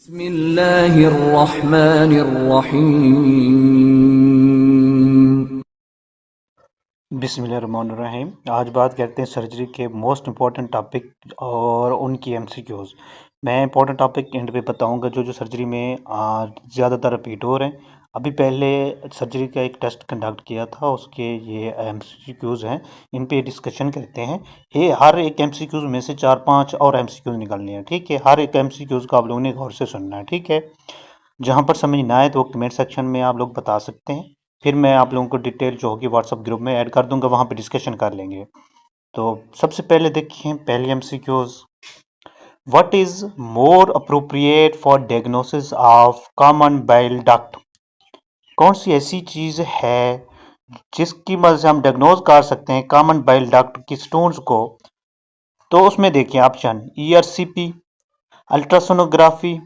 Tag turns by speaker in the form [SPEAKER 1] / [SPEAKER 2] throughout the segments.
[SPEAKER 1] बिस्मिल्लाहिर्रहमानिर्रहीम।
[SPEAKER 2] बिस्मिल्लाहिर्रहमानिर्रहीम। आज बात करते हैं सर्जरी के मोस्ट इम्पॉर्टेंट टॉपिक और उनकी एमसीक्यूज। मैं इंपॉर्टेंट टॉपिक एंड पे बताऊंगा जो जो सर्जरी में ज़्यादातर रिपीट हो रहे हैं। अभी पहले सर्जरी का एक टेस्ट कंडक्ट किया था, उसके ये एमसीक्यूज हैं, इन पे डिस्कशन करते हैं। ये हर एक एमसीक्यूज में से 4-5 और एमसीक्यूज निकालने हैं, ठीक है। हर एक एमसीक्यूज को आप लोगों ने गौर से सुनना है, ठीक है। जहाँ पर समझ ना आए तो कमेंट सेक्शन में आप लोग बता सकते हैं, फिर मैं आप लोगों को डिटेल जो होगी व्हाट्सएप ग्रुप में ऐड कर दूंगा, वहाँ पे डिस्कशन कर लेंगे। तो सबसे पहले देखिए पहली MCQs. What is more appropriate for diagnosis of common bile duct? कौन सी ऐसी चीज है जिसकी मदद से हम डायग्नोज कर सकते हैं कॉमन बाइल डक्ट की स्टोन्स को? तो उसमें देखिए option ERCP, ultrasonography,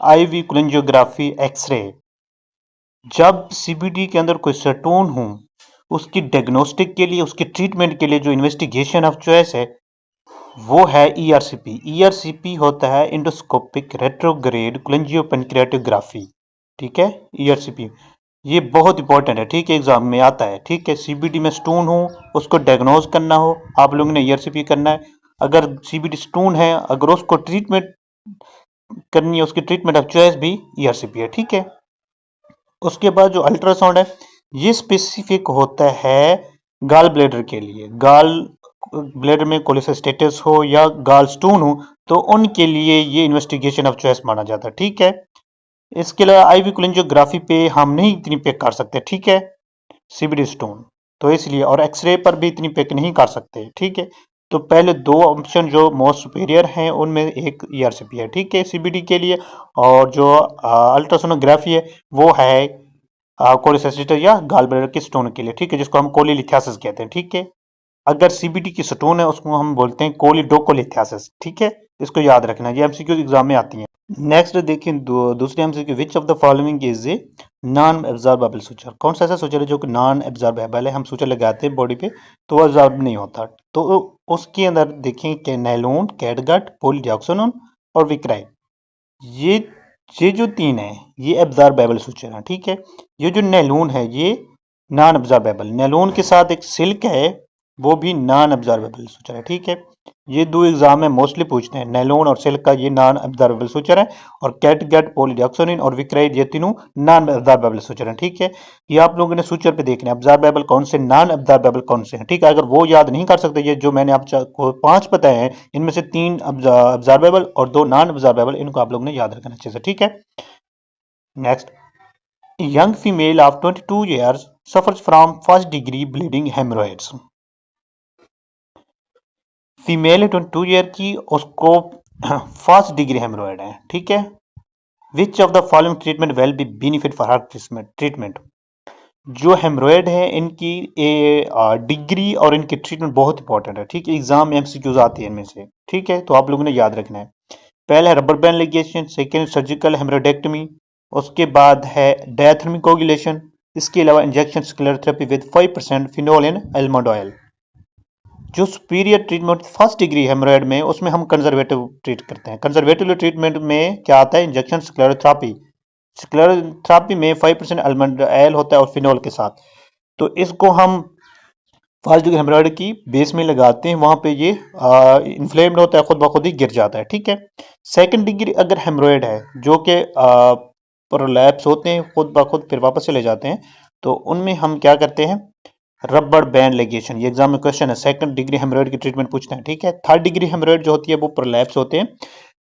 [SPEAKER 2] IV cholangiography, x-ray. जब सीबीडी के अंदर कोई स्टोन हो, उसकी डायग्नोस्टिक के लिए, उसकी ट्रीटमेंट के लिए जो इन्वेस्टिगेशन ऑफ चॉइस है वो है ईआरसीपी। ईआरसीपी होता है इंडोस्कोपिक रेट्रोग्रेड कोलेंजियोपेनक्रियाटोग्राफी, ठीक है। ईआरसीपी ये बहुत इंपॉर्टेंट है, ठीक है, एग्जाम में आता है, ठीक है। सीबीडी में स्टोन हो, उसको डायग्नोज करना हो, आप लोगों ने ईआरसीपी करना है। अगर सीबीडी स्टोन है, अगर उसको ट्रीटमेंट करनी है, उसकी ट्रीटमेंट ऑफ चॉइस भी ईआरसीपी है, ठीक है। उसके बाद जो अल्ट्रासाउंड है, ये स्पेसिफिक होता है गाल ब्लेडर के लिए। गाल ब्लेडर में कोलेसिस्टेटिस हो या गाल स्टोन हो, तो उनके लिए ये इन्वेस्टिगेशन ऑफ चॉइस माना जाता है, ठीक है। इसके अलावा आईवी कोलेंजियोग्राफी पे हम नहीं इतनी पिक कर सकते, ठीक है, सीबीडी स्टोन, तो इसलिए, और एक्सरे पर भी इतनी पिक नहीं कर सकते, ठीक है। तो पहले दो ऑप्शन जो मोस्ट सुपीरियर हैं उनमें एक ईआरसीपी है, ठीक है, सीबीडी के लिए। और जो अल्ट्रासोनोग्राफी है वो है कोलेसिस्टेटिस या गाल ब्लैडर के स्टोन के लिए, ठीक है, जिसको हम कोलीलिथियासिस कहते हैं, ठीक है। अगर सीबीडी की स्टोन है उसको हम बोलते हैं कोलिडोकोलिथियासिस, ठीक है। इसको याद रखना, ये एमसीक्यू एग्जाम में आती है। नेक्स्ट देखिए दूसरी MCQ, which of the following is a non absorbable suture? कौन सा ऐसा सुचर है जो कि नॉन एब्जॉर्बेबल है? हम सुचर लगाते हैं बॉडी पे तो वो एब्जॉर्ब नहीं होता, तो उसके अंदर देखें कि नायलॉन, कैटगट, पॉलीडिऑक्सिनोन और विक्राइड। ये ये जो तीन है ये एब्जॉर्बेबल सुचर है, ठीक है। ये जो नायलॉन है ये नॉन एब्जॉर्बेबल, नायलॉन के साथ एक सिल्क है वो भी नॉन एब्जॉर्बेबल सुचर है, ठीक है। ये दो एग्जाम में मोस्टली पूछते हैं, नायलॉन और सिल्क का ये नॉन एब्जॉर्बेबल सुचर है, और कैटगट, पॉलीडिऑक्सिन और विक्राइड ये तीनों नॉन एब्जॉर्बेबल सुचर हैं, ठीक है। ये आप लोगों ने सुचर पे देखना है एब्जॉर्बेबल कौन से, नॉन एब्जॉर्बेबल कौन से हैं, ठीक है। अगर वो याद नहीं कर सकते, ये जो मैंने आपको 5 बताए हैं इनमें से 3 एब्जॉर्बेबल और 2 नॉन एब्जॉर्बेबल, इनको आप लोगों ने याद रखना अच्छे से, ठीक है। Next, young female of 22 years suffers from first degree bleeding hemorrhoids। Female है 22 ईयर की, उसको फर्स्ट डिग्री हेमरोइड है, ठीक है। Which of the following treatment will be benefit for her treatment? जो हेमरोइड है इनकी डिग्री और इनकी ट्रीटमेंट बहुत इंपॉर्टेंट है, ठीक है, एग्जाम में एमसीक्यूज आती है इनमें से, ठीक है, तो आप लोगों ने याद रखना है। पहला है rubber band ligation, second surgical haemorrhoidectomy, उसके बाद है डायथर्मिक कोगुलेशन, इसके अलावा injection sclerotherapy with 5% phenol in almond oil. जो superior treatment first degree haemorrhoid में, उसमें हम कंजर्वेटिव ट्रीट करते हैं। कंजर्वेटिव ट्रीटमेंट में क्या आता है? Injection sclerotherapy. स्क्लेरोथेरेपी में 5% आलमंड ऑयल होता है और फिनोल के साथ, तो इसको हम फर्स्ट डिग्री हेमरोइड की बेस में लगाते हैं, वहां पे ये इन्फ्लेम्ड होता है, खुद ब खुद ही गिर जाता है, ठीक है। सेकंड डिग्री अगर हेमरोइड है जो कि प्रोलैप्स होते हैं खुद ब खुद फिर वापस चले जाते हैं, तो उनमें हम क्या करते हैं? Rubber band ligation. ये एग्जाम में क्वेश्चन है, सेकंड डिग्री हेमरोइड की ट्रीटमेंट पूछते हैं, ठीक है। थर्ड डिग्री हेमरोइड जो होती है वो प्रोलैप्स होते हैं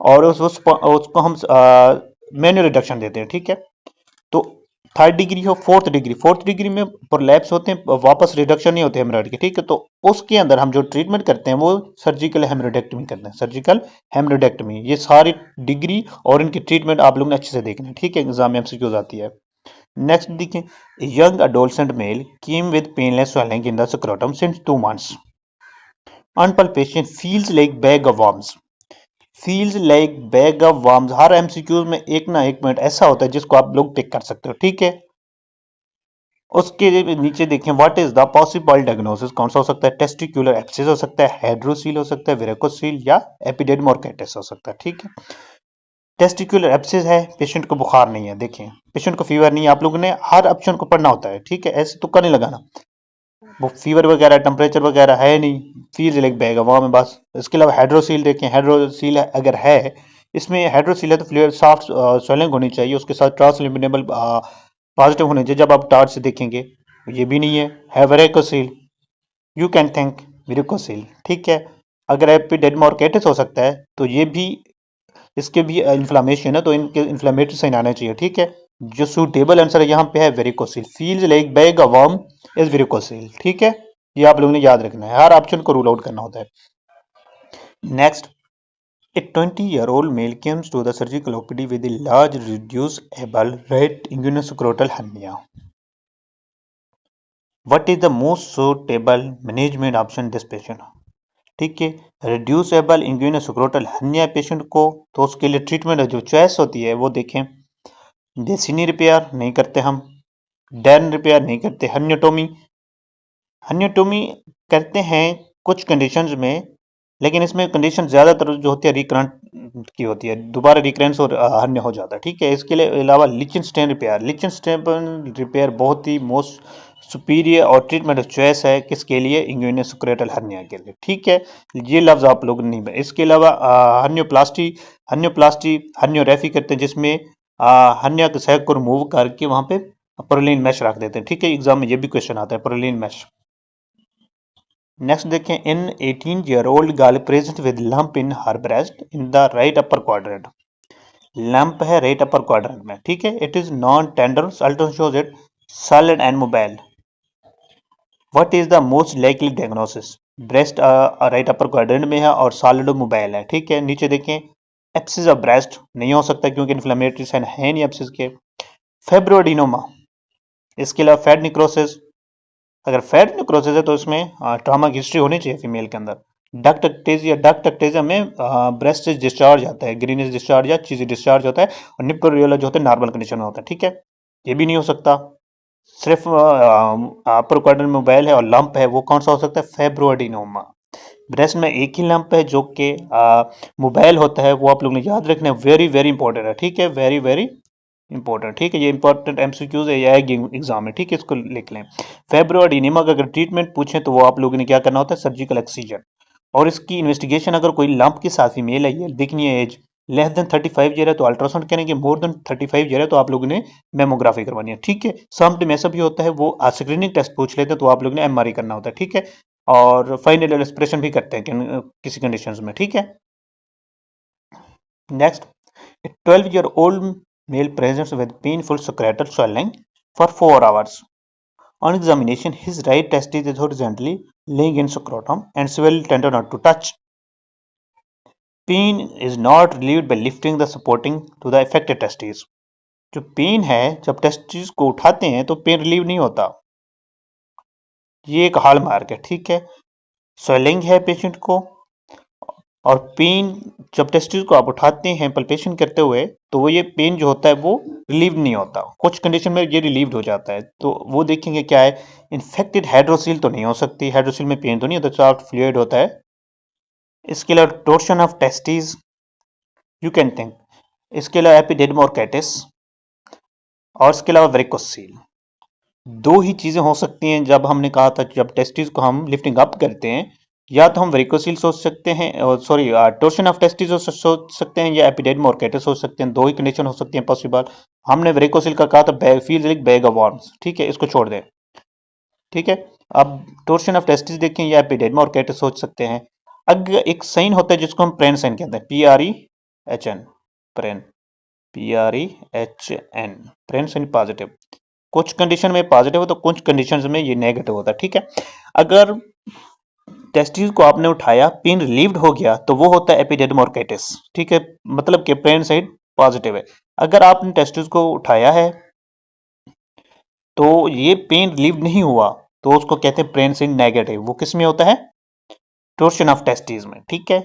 [SPEAKER 2] और उसको हम मैन्युअल रिडक्शन देते हैं, ठीक है। तो थर्ड डिग्री हो, फोर्थ डिग्री में प्रोलैप्स होते हैं, वापस रिडक्शन नहीं होते हेमरोइड के, ठीक है। तो उसके अंदर हम जो ट्रीटमेंट करते हैं वो सर्जिकल हेमरोडेक्टमी करते हैं, सर्जिकल हेमरोडेक्टमी। ये सारी डिग्री और इनकी ट्रीटमेंट आप लोग ने अच्छे से देखना है, ठीक है, एग्जाम में एमसीक्यूज आती है। नेक्स्ट देखें, young adolescent male came with painless swelling in the scrotum since 2 months. On palpation feels like bag of worms. Feels like bag of worms, her MCQ में एक ना एक पॉइंट ऐसा होता है जिसको आप लोग पिक कर सकते हो, ठीक है। उसके नीचे देखें, what is the possible diagnosis? कौन सा हो सकता है? टेस्टिकुलर एब्सेस हो सकता है, हाइड्रोसील हो सकता है, वेरिकोसील या एपिडेडमोरकाइटिस हो सकता है, ठीक है। टेस्टिकुलर एब्सेस है, पेशेंट को बुखार नहीं है, देखें पेशेंट को फीवर नहीं है, आप लोगों ने हर ऑप्शन को पढ़ना होता है, ठीक है, ऐसे तुक्का नहीं लगाना। वो फीवर वगैरह टेम्परेचर वगैरह है नहीं, फील लाइक बैग हवा में बस। इसके अलावा हाइड्रोसील देखें, हाइड्रोसील अगर है, इसमें हाइड्रोसील है तो फ्लूइड सॉफ्ट स्वेलिंग होनी चाहिए, उसके साथ ट्रांसल्यूमिनेबल पॉजिटिव होने चाहिए जब आप टार्च से देखेंगे, ये भी नहीं है varicocele, you can think varicocele, ठीक है। अगर एपिडेडमोरकाइटिस हो सकता है तो ये भी, इसके भी इन्फ्लामेशन है तो इनके इन्फ्लामेटरी साइन आना चाहिए, ठीक है। जो सूटेबल आंसर है यहाँ पे है varicocele, feels like bag a worm is varicocele, ठीक है। ये आप लोगों ने याद रखना है, हर ऑप्शन को रूल आउट करना होता है। Next, a 20-year-old male comes to the surgical OPD with a large reducible right inguinoscrotal hernia. What is the most suitable management option this patient? ठीक है, रिड्यूसेबल इंग्यूनोस्क्रोटल हर्निया पेशेंट को, तो उसके लिए ट्रीटमेंट जो चॉइस होती है वो देखें। डेसिनी रिपेयर नहीं करते हम, डैन रिपेयर नहीं करते, हर्नियोटोमी, हर्नियोटोमी करते हैं कुछ कंडीशंस में, लेकिन इसमें कंडीशन ज़्यादातर जो होती है रिकरेंट की होती है, दोबारा रिकरेंस और हर्निया हो जाता है, ठीक है। इसके लिए अलावा लिचनस्टेन रिपेयर, लिचनस्टेन रिपेयर बहुत ही मोस्ट सुपीरियर और ट्रीटमेंट चॉइस है किसके लिए, इंग्यूनोस्क्रोटल हर्निया के लिए, ठीक है। ये लफ्ज आप लोग नहीं, इसके अलावा हर्नियोप्लास्टी, हर्नियोप्लास्टी हर्नियोरेफी करते हैं जिसमें हर्निया के सैक को रिमूव करके वहां पे परलिन मैश रख देते हैं, ठीक है। एग्जाम में ये भी क्वेश्चन आता है परलिन मैश। नेक्स्ट देखें, in 18-year-old girl present with lump in her breast in the right upper quadrant, lump है राइट अपर क्वाड्रेंट में, ठीक है। It is non tender, ultrasound shows it solid and mobile. What is the most likely diagnosis, breast right upper quadrant में है और solid mobile है, ठीक है। नीचे देखें, एप्सिस ऑफ ब्रेस्ट नहीं हो सकता क्योंकि इन्फ्लेमेटरी साइन है नहीं एप्सिस के। फेब्रोएडिनोमा, इसके अलावा फैट निक्रोसिस, अगर फैट निक्रोसिस है तो इसमें ट्रॉमा की हिस्ट्री होनी चाहिए फीमेल के अंदर। डक्ट एक्टेजिया में ब्रेस्ट से डिस्चार्ज आता है, ग्रीनिश डिस्चार्ज या चीजी डिस्चार्ज होता है, और निप्पल जो होता है नॉर्मल कंडीशन में होता है, ठीक है। ये भी नहीं हो सकता। सिर्फ अपर क्वाड्रेंट मोबाइल है और लंप है, वो कौन सा हो सकता है, फेब्रोएडिनोमा। ब्रेस्ट में एक ही लंप है जो कि मोबाइल होता है, वो आप लोग ने याद रखना है, वेरी वेरी इंपॉर्टेंट है, ठीक है, वेरी वेरी इंपॉर्टेंट, ठीक है। ये इंपॉर्टेंट एमसीक्यूज है, आएगी एग्जाम में, ठीक है, इसको लिख लें। फेब्रोएडिनेमा का अगर ट्रीटमेंट पूछें तो वो आप लोगों ने क्या करना होता है, सर्जिकल एक्सीजन, और इसकी इन्वेस्टिगेशन अगर कोई लंप के साथ फीमेल है, ये देखनी है एज लेस देन 35 ईयर है तो अल्ट्रासाउंड करेंगे, मोर देन 35 ईयर है तो आप लोगों ने मेमोग्राफी करवानी है, ठीक है। समटाइम ऐसा भी होता है वो स्क्रीनिंग टेस्ट पूछ लेते हैं तो आप लोगों ने एमआरआई करना होता है, ठीक है। और फाइनल एक्सप्रेशन भी करते हैं किसी कंडीशंस में, ठीक है। Next, a 12-year-old male presents with painful scrotal swelling for 4 hours. On examination, his right testis is horizontally laying in scrotum and swell tender not to touch. Pain is not relieved by lifting the supporting to the affected testes. जो pen है जब testis को उठाते हैं तो pain relieve नहीं होता, ये एक हॉल मार्क है, ठीक है। स्वेलिंग है पेशेंट को, और पेन जब टेस्टिस को आप उठाते हैं पल्पेशन करते हुए तो वो ये पेन जो होता है वो रिलीव नहीं होता, कुछ कंडीशन में ये रिलीव हो जाता है, तो वो देखेंगे क्या है, इन्फेक्टेड हाइड्रोसील तो नहीं हो सकती, हाइड्रोसील में पेन तो नहीं होता, सॉफ्ट फ्लूइड होता है। इसके अलावा torsion of testis, you can think, इसके अलावा एपिडेडमोरकाइटिस, और इसके अलावा वेरिकोसील। दो ही चीजें हो सकती हैं जब हमने कहा था जब टेस्टिस को हम लिफ्टिंग अप करते हैं, या तो हम वेरिकोसील सोच सकते हैं, सॉरी टोर्शन ऑफ टेस्टिस सोच सकते हैं, या एपिडेडमोरकाइटिस सोच सकते हैं, दो ही कंडीशन हो सकती हैं पॉसिबल। हमने वेरिकोसील का कहा था feels like bag of worms, ठीक है, इसको छोड़ दें, ठीक है। अब टोर्शन ऑफ टेस्टिस देखें या एपिडेडमोरकाइटिस सोच सकते हैं। अगर एक साइन होता है जिसको हम प्रेन साइन कहते हैं, PREHN, Prehn, PREHN, Prehn sign positive, कुछ कंडीशन में पॉजिटिव है तो कुछ कंडीशंस में ये नेगेटिव होता है, ठीक है। अगर टेस्टिस को आपने उठाया, पेन रिलीव्ड हो गया तो वो होता है एपिडेडमोरकाइटिस, ठीक है, मतलब कि प्रेन साइड पॉजिटिव है। अगर आपने टेस्टिस को उठाया है तो ये पेन रिलीव नहीं हुआ तो उसको कहते हैं प्रेन साइड नेगेटिव, वो किस में होता है, टोर्शन ऑफ टेस्टिस में, ठीक है।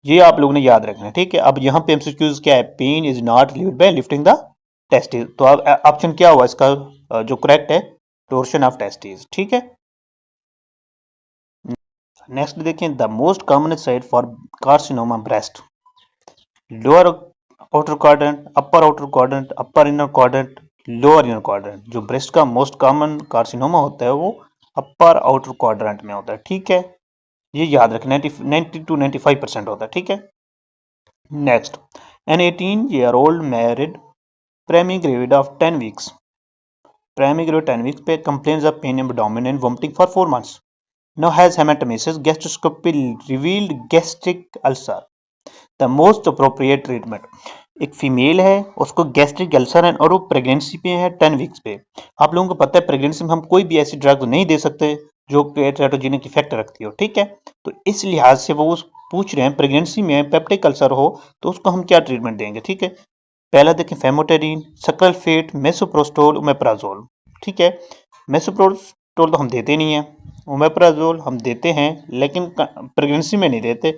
[SPEAKER 2] ये आप लोगों ने याद रखना है, ठीक है। अब यहाँ पे एमसीक्यूज क्या है, pain is not relieved by lifting the testis, तो अब ऑप्शन क्या हुआ इसका जो करेक्ट है, टोर्शन ऑफ टेस्टिस, ठीक है। नेक्स्ट देखें, the most common site for carcinoma breast, lower outer quadrant, upper outer quadrant, upper inner quadrant, lower inner quadrant. जो ब्रेस्ट का मोस्ट कॉमन कार्सिनोमा होता है वो अपर आउटर क्वाड्रेंट में होता है, ठीक है। ये याद रखना, 90 to 95% होता है, ठीक है। Next, an 18-year old married primary gravid of 10 weeks, primary gravid 10 weeks पे complains of pain in abdomen and vomiting for 4 months, now has hematemesis, gastroscopy revealed gastric ulcer, the most appropriate treatment। एक female है, उसको gastric ulcer है और वो pregnancy पे है 10 weeks पे। आप लोगों को पता है प्रेगनेंसी में हम कोई भी ऐसी ड्रग नहीं दे सकते जो टेराटोजेनिक इफेक्ट रखती हो, ठीक है। तो इस लिहाज से वो पूछ रहे हैं प्रेगनेंसी में पेप्टिक अल्सर हो तो उसको हम क्या ट्रीटमेंट देंगे, ठीक है। पहला देखें, फेमोटेरिन, सक्लफेट, मेसोप्रोस्टोल, ओमेप्राजोल, ठीक है। मेसोप्रोस्टोल तो हम देते नहीं है, ओमेप्राजोल हम देते हैं लेकिन प्रेगनेंसी में नहीं देते।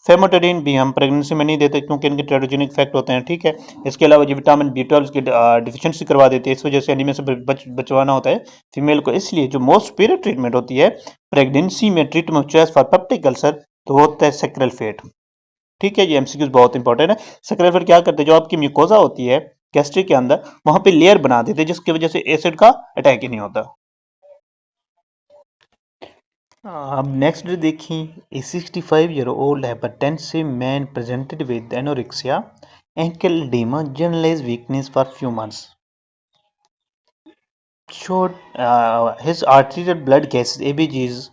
[SPEAKER 2] फेमोटेरिन भी हम प्रेगनेंसी में नहीं देते क्योंकि इनके टेराटोजेनिक इफेक्ट होते हैं, ठीक है। इसके अलावा ये विटामिन B12 की डिफिशियंसी करवा देती है, इस वजह से एनीमिया से बचवाना होता है फीमेल को। इसलिए जो मोस्ट सुपीरियर ट्रीटमेंट होती है प्रेगनेंसी में treatment of choice for peptic ulcer तो होता है सेक्रेलफेट, ठीक है। ये एमसीक्यूज बहुत इंपॉर्टेंट है। सेक्रेलफेट क्या करते हैं, जो आपकी म्यूकोजा होती है गैस्ट्रिक के अंदर वहां पे लेयर बना देते हैं जिसकी वजह से एसिड का अटैक ही नहीं होता। अब नेक्स्ट देखें, ए 65-year-old hypertensive man presented with anorexia, ankle edema, generalized weakness for few months. Showed his arterial blood gases ABGs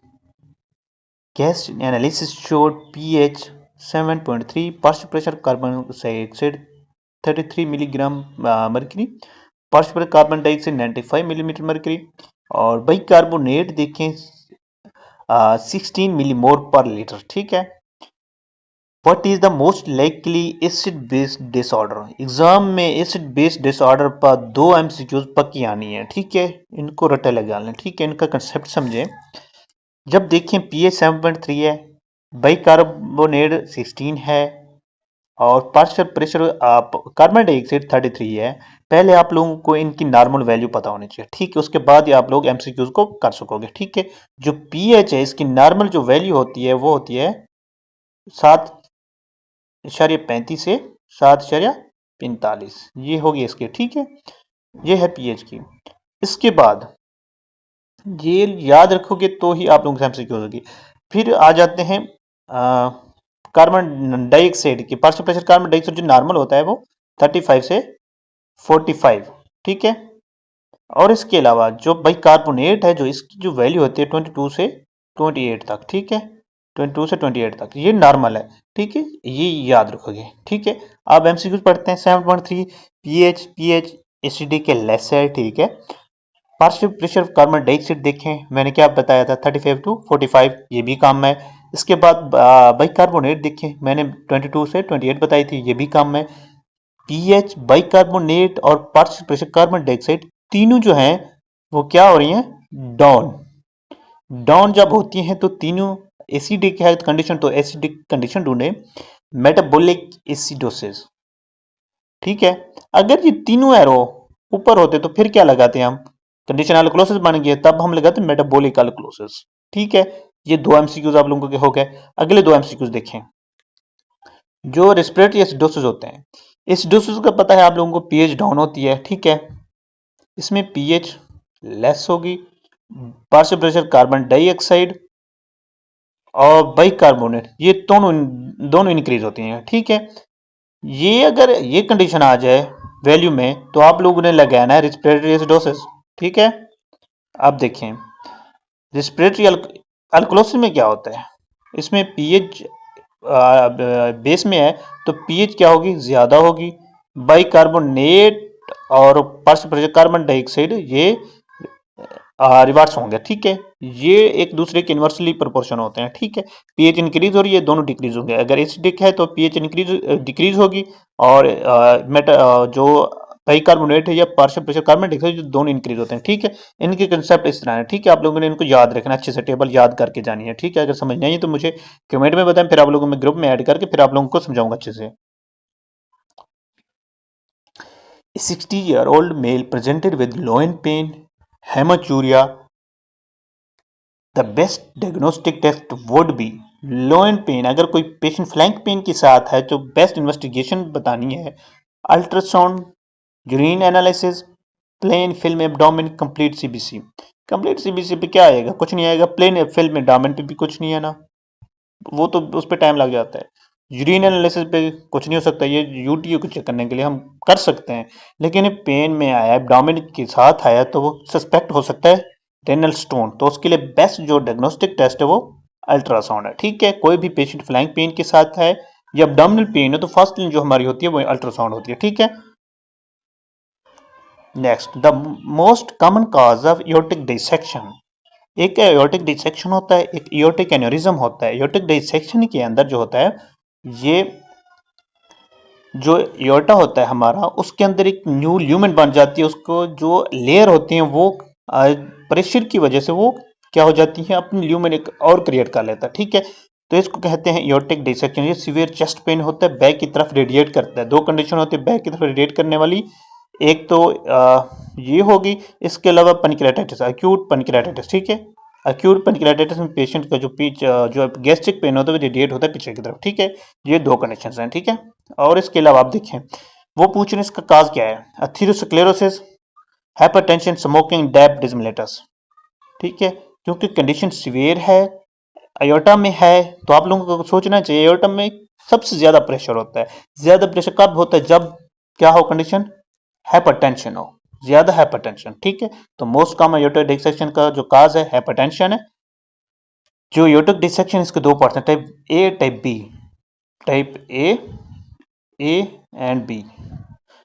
[SPEAKER 2] gas analysis showed pH 7.3, partial pressure carbon dioxide 33 milligram mercury, partial pressure carbon dioxide 95 millimeter mercury, और bicarbonate देखें 16 millimole पर litre, ठीक है। What is the most likely acid based disorder. Exam में acid based disorder पर 2 MCQs पक्की आनी है, ठीक है। इनको रटे लगा लें, ठीक है। इनका कंसेप्ट समझें। जब देखें पीएच 7.3 है, बाइकार्बोनेट 16 है और पार्शियल प्रेशर कार्बन डाइऑक्साइड 33 है, पहले आप लोगों को इनकी नॉर्मल वैल्यू पता होनी चाहिए, ठीक है। उसके बाद ही आप लोग एमसीक्यूज को कर सकोगे, ठीक है। जो पीएच है इसकी नॉर्मल जो वैल्यू होती है वो होती है 7.35 से 7.45, ये होगी इसकी, ठीक है। ये है पीएच की। इसके बाद ये याद रखोगे तो ही आप लोगों से एमसीक्यू होगी। फिर आ जाते हैं कार्बन डाइऑक्साइड की पार्शियल प्रेशर। कार्बन डाइऑक्साइड जो नॉर्मल होता है वो 35 से 45, ठीक है। और इसके अलावा जो बाइकार्बोनेट है जो इसकी जो वैल्यू होती है 22 से 28 तक, ठीक है। 22 से 28 तक ये नॉर्मल है, ठीक है। ये याद रखोगे, ठीक है। अब एमसीक्यू पढ़ते हैं। 7.3 पीएच एसिडिक के लेस है, ठीक है। पार्शियल प्रेशर कार्बन डाइऑक्साइड देखें, मैंने क्या बताया था 35 to 45, ये भी काम है। इसके बाद बाइकार्बोनेट देखें, मैंने 22 से 28 बताई थी, ये भी काम है। पीएच, बाइकार्बोनेट और पार्शियल प्रेशर कार्बन डाइऑक्साइड तीनों जो हैं वो क्या हो रही हैं, डाउन। डाउन जब होती हैं तो तीनों एसिडिक है कंडीशन, तो एसिडिक कंडीशन ढूंढे, मेटाबॉलिक एसिडोसिस, ठीक है। अगर ये तीनों एरो ऊपर होते तो फिर क्या लगाते हैं हम, कंडीशन अल्कोलोसिस बन गया, तब हम लगाते हैं मेटाबॉलिक अल्कोलोसिस, ठीक है। ये 2 एमसीक्यूज आप लोगों के हो गए। अगले 2 एमसीक्यूज देखें। जो रेस्पिरेटरी एसिडोसिस होते हैं, एसिडोसिस का पता है आप लोगों को पीएच डाउन होती है, ठीक है। इसमें पीएच लेस होगी, पार्शियल प्रेशर कार्बन डाइऑक्साइड और बाइकार्बोनेट ये दोनों दोनों इंक्रीज होती हैं, ठीक है। ये अगर ये कंडीशन आ जाए वैल्यू में तो आप लोगों ने लगाना है रेस्पिरेटरी एसिडोसिस, ठीक है। अब देखें रेस्पिरेटरी अल्कोलोसिस में क्या होता है, इसमें पीएच बेस में है तो पीएच क्या होगी, ज्यादा होगी। बाइकार्बोनेट और पार्शियल प्रेशर कार्बन डाइऑक्साइड ये रिवर्स होंगे, ठीक है। ये एक दूसरे के इनवर्सली प्रोपोर्शन होते हैं, ठीक है। पीएच इंक्रीज हो रही है, दोनों डिक्रीज होंगे। अगर एसिडिक है तो पीएच इंक्रीज डिक्रीज होगी और जो बाइकार्बोनेट है या पार्शियल प्रेशर कार्बन डाइऑक्साइड दोनों इंक्रीज होते हैं, ठीक है। इनके कंसेप्ट इस तरह है, ठीक है। आप लोगों ने इनको याद रखना, अच्छे से टेबल याद करके जानी है, ठीक है। अगर समझ नहीं आई तो मुझे कमेंट में बताएं, फिर आप लोगों में ग्रुप में ऐड करके फिर आप लोगों को समझाऊंगा अच्छे से। 60-year-old male presented with loin pain, hematuria. The best diagnostic test would be low and pain, अगर कोई पेशेंट फ्लैंक पेन के साथ है तो बेस्ट इन्वेस्टिगेशन बतानी है, ultrasound, urine analysis, plain film abdomen, complete CBC. Complete CBC पे क्या आएगा? कुछ नहीं आएगा। प्लेन फिल्म एब्डोमेन पे भी कुछ नहीं है ना, वो तो उस पर टाइम लग जाता है। यूरिन एनालिसिस पे कुछ नहीं हो सकता, ये यूटीयू को चेक करने के लिए हम कर सकते हैं, लेकिन पेन में आया, एब्डोमेन के साथ आया, तो वो सस्पेक्ट हो सकता है रेनल स्टोन, तो उसके लिए बेस्ट जो डायग्नोस्टिक टेस्ट है वो अल्ट्रासाउंड है। ठीक है, कोई भी पेशेंट फ्लैंक पेन के साथ है या एब्डोमिनल पेन है तो फर्स्ट जो हमारी होती है वो अल्ट्रासाउंड होती है। ठीक है, next, the most common cause of aortic dissection. एक एओर्टिक डिसेक्शन होता है, एक एओर्टिक एन्यूरिज्म होता है। एओर्टिक डिसेक्शन के अंदर जो होता है, ये जो एओर्टा होता है हमारा, उसके अंदर एक न्यू ल्यूमेन बन जाती है, उसको जो लेयर होती है वो प्रेशर की वजह से वो क्या हो जाती है, अपनी ल्यूमेन एक और क्रिएट कर लेता है। ठीक है, तो इसको कहते हैं एओर्टिक डिसेक्शन। ये सीवियर चेस्ट पेन होता है, बैक की तरफ रेडिएट करता है। दो कंडीशन होती है बैक की तरफ रेडिएट करने वाली, एक तो ये होगी, इसके अलावा पेनक्रेटाइटिस, अक्यूट पेनक्रेटाइटिस। ठीक है, अक्यूट पेनक्रेटाइटिस में पेशेंट का जो गैस्ट्रिक पेन होता है वो रेडिएट होता है पीछे की तरफ। ठीक है, ये दो कंडीशन हैं। ठीक है, और इसके अलावा आप देखें, वो पूछ रहे हैं इसका काज क्या है, atherosclerosis, hypertension, smoking, diabetes mellitus. ठीक है, क्योंकि कंडीशन सीवियर है, अयोर्टा में है, तो आप लोगों को सोचना चाहिए अयोर्टा में सबसे ज्यादा प्रेशर होता है। ज्यादा प्रेशर कब होता है? जब क्या हो कंडीशन, हाइपरटेंशन हो, ज्यादा हाइपरटेंशन। ठीक है, तो मोस्ट कॉमन एयोर्टिक डिसेक्शन का जो काज है हाइपरटेंशन है। जो एयोर्टिक डिसेक्शन इसके दो पार्ट हैं, type A, type B. Type A and B.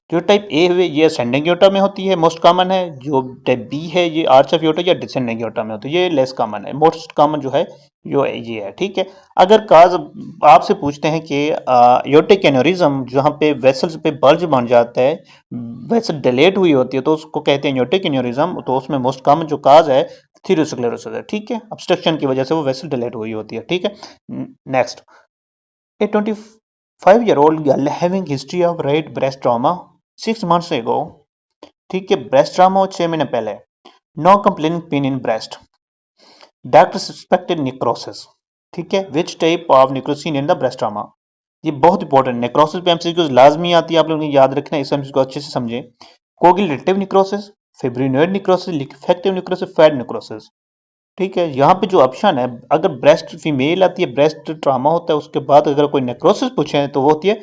[SPEAKER 2] जो टाइप ए है ये असेंडिंग एयोर्टा में होती है, मोस्ट कॉमन है। जो टाइप बी है ये आर्च ऑफ एयोर्टा या डिसेंडिंग एयोर्टा में होती है, ये लेस कॉमन है। मोस्ट कॉमन जो है जो ये है। ठीक है, अगर काज आपसे पूछते हैं कि एयोर्टिक एन्यूरिज्म जहाँ पे वेसल्स पे बल्ज बन जाता है, वेसल डिलेट हुई होती है, तो उसको कहते हैं एयोर्टिक एन्यूरिज्म। तो उसमें मोस्ट कॉमन जो काज है थीरोस्क्लेरोसिस है। ठीक है, ऑब्स्ट्रक्शन की वजह से वो वेसल डिलेट हुई होती है। ठीक है, next, A 25-year-old girl having history of right breast trauma 6 months ago। ठीक है, ब्रेस्ट ट्रामा 6 महीने पहले, no complaining pain in breast, doctor suspected necrosis. ठीक है, which type of necrosis in the breast trauma. ये बहुत इंपॉर्टेंट, नेक्रोसिस पे MCQ लाजमी आती है, आप लोगों ने याद रखना है, इस एमसीक्यू को अच्छे से समझें। Coagulative necrosis, fibrinoid necrosis, liquefactive necrosis, fat necrosis. ठीक है, यहाँ पे जो ऑप्शन है, अगर ब्रेस्ट फीमेल आती है, ब्रेस्ट ट्रामा होता है, उसके बाद अगर कोई नेक्रोसिस पूछे तो वो होती है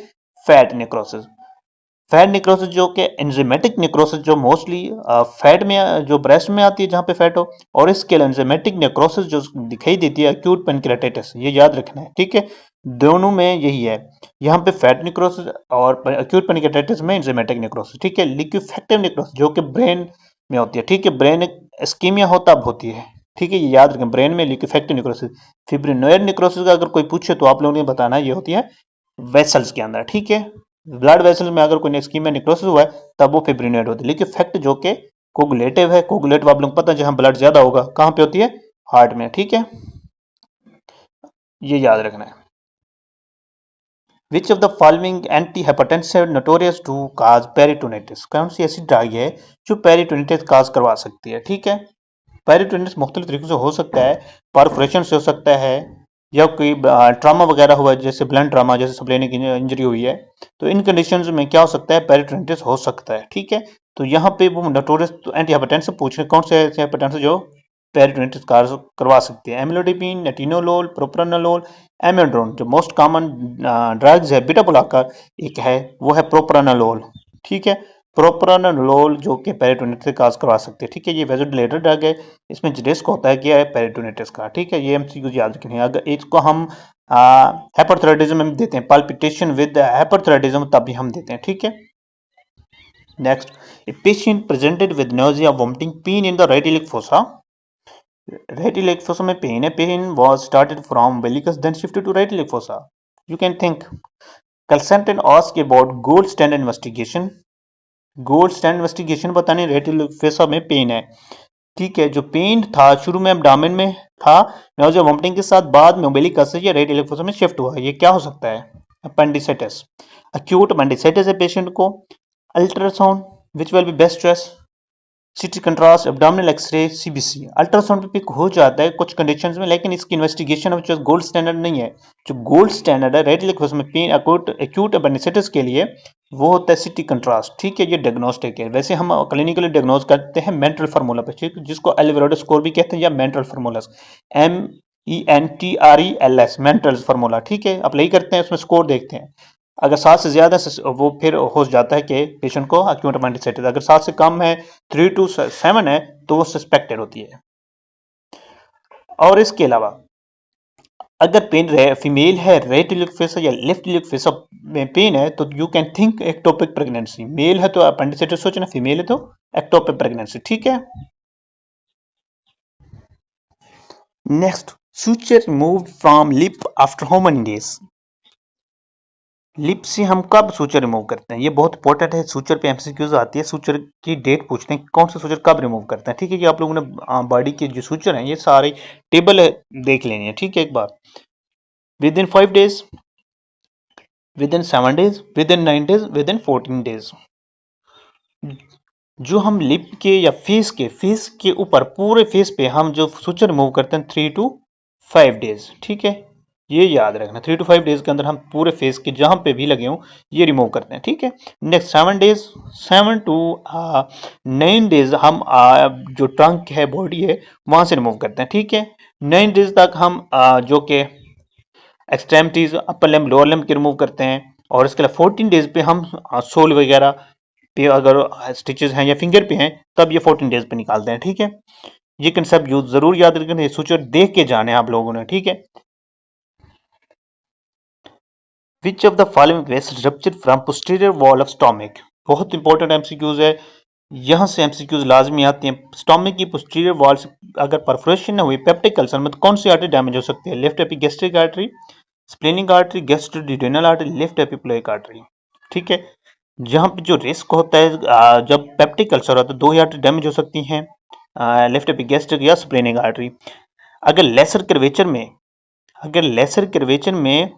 [SPEAKER 2] फैट नेक्रोसिस। फैट नेक्रोसिस जो कि एंजाइमेटिक नेक्रोसिस, जो मोस्टली फैट में, जो ब्रेस्ट में आती है जहाँ पे फैट हो, और इसके एंजाइमेटिक नेक्रोसिस जो दिखाई देती है अक्यूट पेनक्रेटाइटिस, ये याद रखना है। ठीक है, दोनों में यही है, यहाँ पे फैट नेक्रोसिस और अक्यूट पेनक्रेटाइटिस में एंजाइमेटिक नेक्रोसिस। ठीक है, लिक्विफेक्टिव नेक्रोसिस जो कि ब्रेन में होती है। ठीक है, ब्रेन इस्कीमिया हो तब होती है। ठीक है, ये याद रखें, ब्रेन में लिक्विफेक्टिव नेक्रोसिस। फिब्रिनोइड नेक्रोसिस का अगर कोई पूछे तो आप लोगों ने बताना ये होती है वेसल्स के अंदर। ठीक है, ब्लड वेसल में अगर कोई इस्कीमिया नेक्रोसिस हुआ है तब वो फिब्रिनोइड होती है। लिक्विफेक्ट जो कि कोगुलेटिव है, कोगुलेटिव आप लोगों को पता है जहां ब्लड ज्यादा होगा कहां पे होती है, हार्ट में। ठीक है, ये याद रखना है। Which of the following anti hypertensive notorious to cause peritonitis. कौन सी ऐसी दवाई है जो पेरिटोनिटिस काज करवा सकती है? ठीक है, पेरिटोनिटिस मुख्तलिफ तरीकों से हो सकता है, परफोरेशन से हो सकता है, या कोई ट्रामा वगैरह हुआ है, जैसे ब्लंट ट्रामा, जैसे स्प्लेनिक इंजरी हुई है, तो इन कंडीशंस में क्या हो सकता है, पेरिटोनिटिस हो सकता है। ठीक है, तो यहाँ पे वो नोटोरियस एंटी हाइपरटेंसिव पूछ रहे हैं, कौन से ऐसे हाइपरटेंसिव जो पेरिटोनिटिस करवा सकती है। एमिलोडिपिन, नेटिनोलोल, प्रोप्रानोलोल, एमेड्रोन। जो मोस्ट कॉमन ड्रग्स है बीटा ब्लॉकर एक है, वो है प्रोप्रानोलोल। ठीक है, प्रोप्रानोलोल जो कि पेरिटोनिटिस काज करवा सकते हैं। ठीक है, ये वेजोडिलेटर ड्रग है, इसमें रिस्क होता है क्या है, पेरिटोनिटिस का। ठीक है, ये एमसीक्यू याद रखनी है। अगर इसको हम हाइपरथायराइडिज्म में देते हैं, पाल्पिटेशन विद हाइपरथायराइडिज्म तब भी हम देते हैं। ठीक है, next, a patient presented with nausea, vomiting, pain in the right iliac fossa। Right iliac fossa में pain है, pain was started from umbilicus then shifted to right iliac fossa। You can think, consultant ask about gold standard investigation। Gold stand investigation बताने, right iliac fossa में pain है। ठीक है, जो pen था शुरू में एब्डोमेन में था, नाउजिया वोमिटिंग के साथ बाद में umbilicus से या राइट iliac fossa में शिफ्ट हुआ। ये क्या हो सकता है, अपेंडिसाइटिस। अक्यूट अपेंडिसाइटिस है पेशेंट को। Ultrasound which will be best choice, CT contrast, abdominal x-ray, CBC. Ultrasound पे पिक हो जाता है कुछ कंडीशंस में, लेकिन इसकी इन्वेस्टिगेशन अब जो गोल्ड स्टैंडर्ड नहीं है। जो गोल्ड स्टैंडर्ड है रेडियल में पेन एक्यूट एपेंडिसाइटिस के लिए, वो होता है सिटी कंट्रास्ट। ठीक है, ये डायग्नोस्टिक है। वैसे हम क्लिनिकली डायग्नोज करते हैं मेंटल फार्मूला पे, ठीक है, जिसको एलिवेरोड स्कोर भी कहते हैं या mental formulas, MENTRELS, mental formula. ठीक है, अप्लाई करते हैं, उसमें स्कोर देखते हैं। अगर 7 से ज्यादा वो फिर हो जाता है कि पेशेंट को एक्यूट एपेंडिसाइटिस। अगर 7 से कम है, 3 to 7 है, तो वो सस्पेक्टेड होती है। और इसके अलावा अगर पेन फीमेल है, राइट इलिक फेस या लेफ्ट इलिक फेस में पेन है, तो you can think ectopic pregnancy. Male है तो अपेंडिसाइटिस सोचना, फीमेल है तो एक्टोपिक प्रेगनेंसी। ठीक है, next, suture removed from lip after how many days? Lip से हम कब सूचर रिमूव करते हैं, ये बहुत इंपॉर्टेंट है। सूचर पे एमसीक्यूज आती है, सूचर की डेट पूछते हैं, कौन सा सूचर कब रिमूव करते हैं। ठीक है, कि आप लोगों ने बॉडी के जो सूचर हैं ये सारी टेबल है, देख लेनी है। ठीक है, एक बार within 5 days, within 7 days, within 9 days, within 14 days। जो हम लिप के या फेस के ऊपर पूरे फेस पे हम जो सूचर रिमूव करते हैं 3 to 5 days। ठीक है, ये याद रखना, 3 to 5 डेज के अंदर हम पूरे फेस के जहां पे भी लगे हों ये रिमूव करते हैं। ठीक है, नेक्स्ट 7 डेज, 7 to 9 डेज हम जो ट्रंक है, बॉडी है, वहां से रिमूव करते हैं। ठीक है, 9 डेज तक हम जो कि एक्सट्रेमिटीज, अपर लिम्ब, लोअर लिम्ब के रिमूव करते हैं। और इसके अलावा 14 डेज पे हम सोल वगैरह पे अगर स्टिचेस हैं या फिंगर पे हैं, तब ये 14 डेज पे निकालते हैं। ठीक है, ये कंसेप्ट जरूर याद रखना, सूचर देख के जाने आप लोगों ने। ठीक है, Which of the following vessels ruptured from posterior wall of stomach? बहुत इंपॉर्टेंट एमसीक्यूज है, यहां से एमसीक्यूज लाजमी आती हैं। स्टोमिक की पोस्टीरियर वॉल से अगर परफोरेशन न हुई पेप्टिक अल्सर में, तो कौन सी आर्टरी डैमेज हो सकती है? Left epigastric artery, splenic artery, gastroduodenal artery, left epiploic artery. ठीक है, जहां पे जो रिस्क होता है जब पेप्टिक अल्सर होता है, दो ही आर्टरी डैमेज हो सकती हैं, लेफ्ट एपिगैस्ट्रिक या स्प्लेनिक आर्टरी। अगर लेसर कर्वेचर में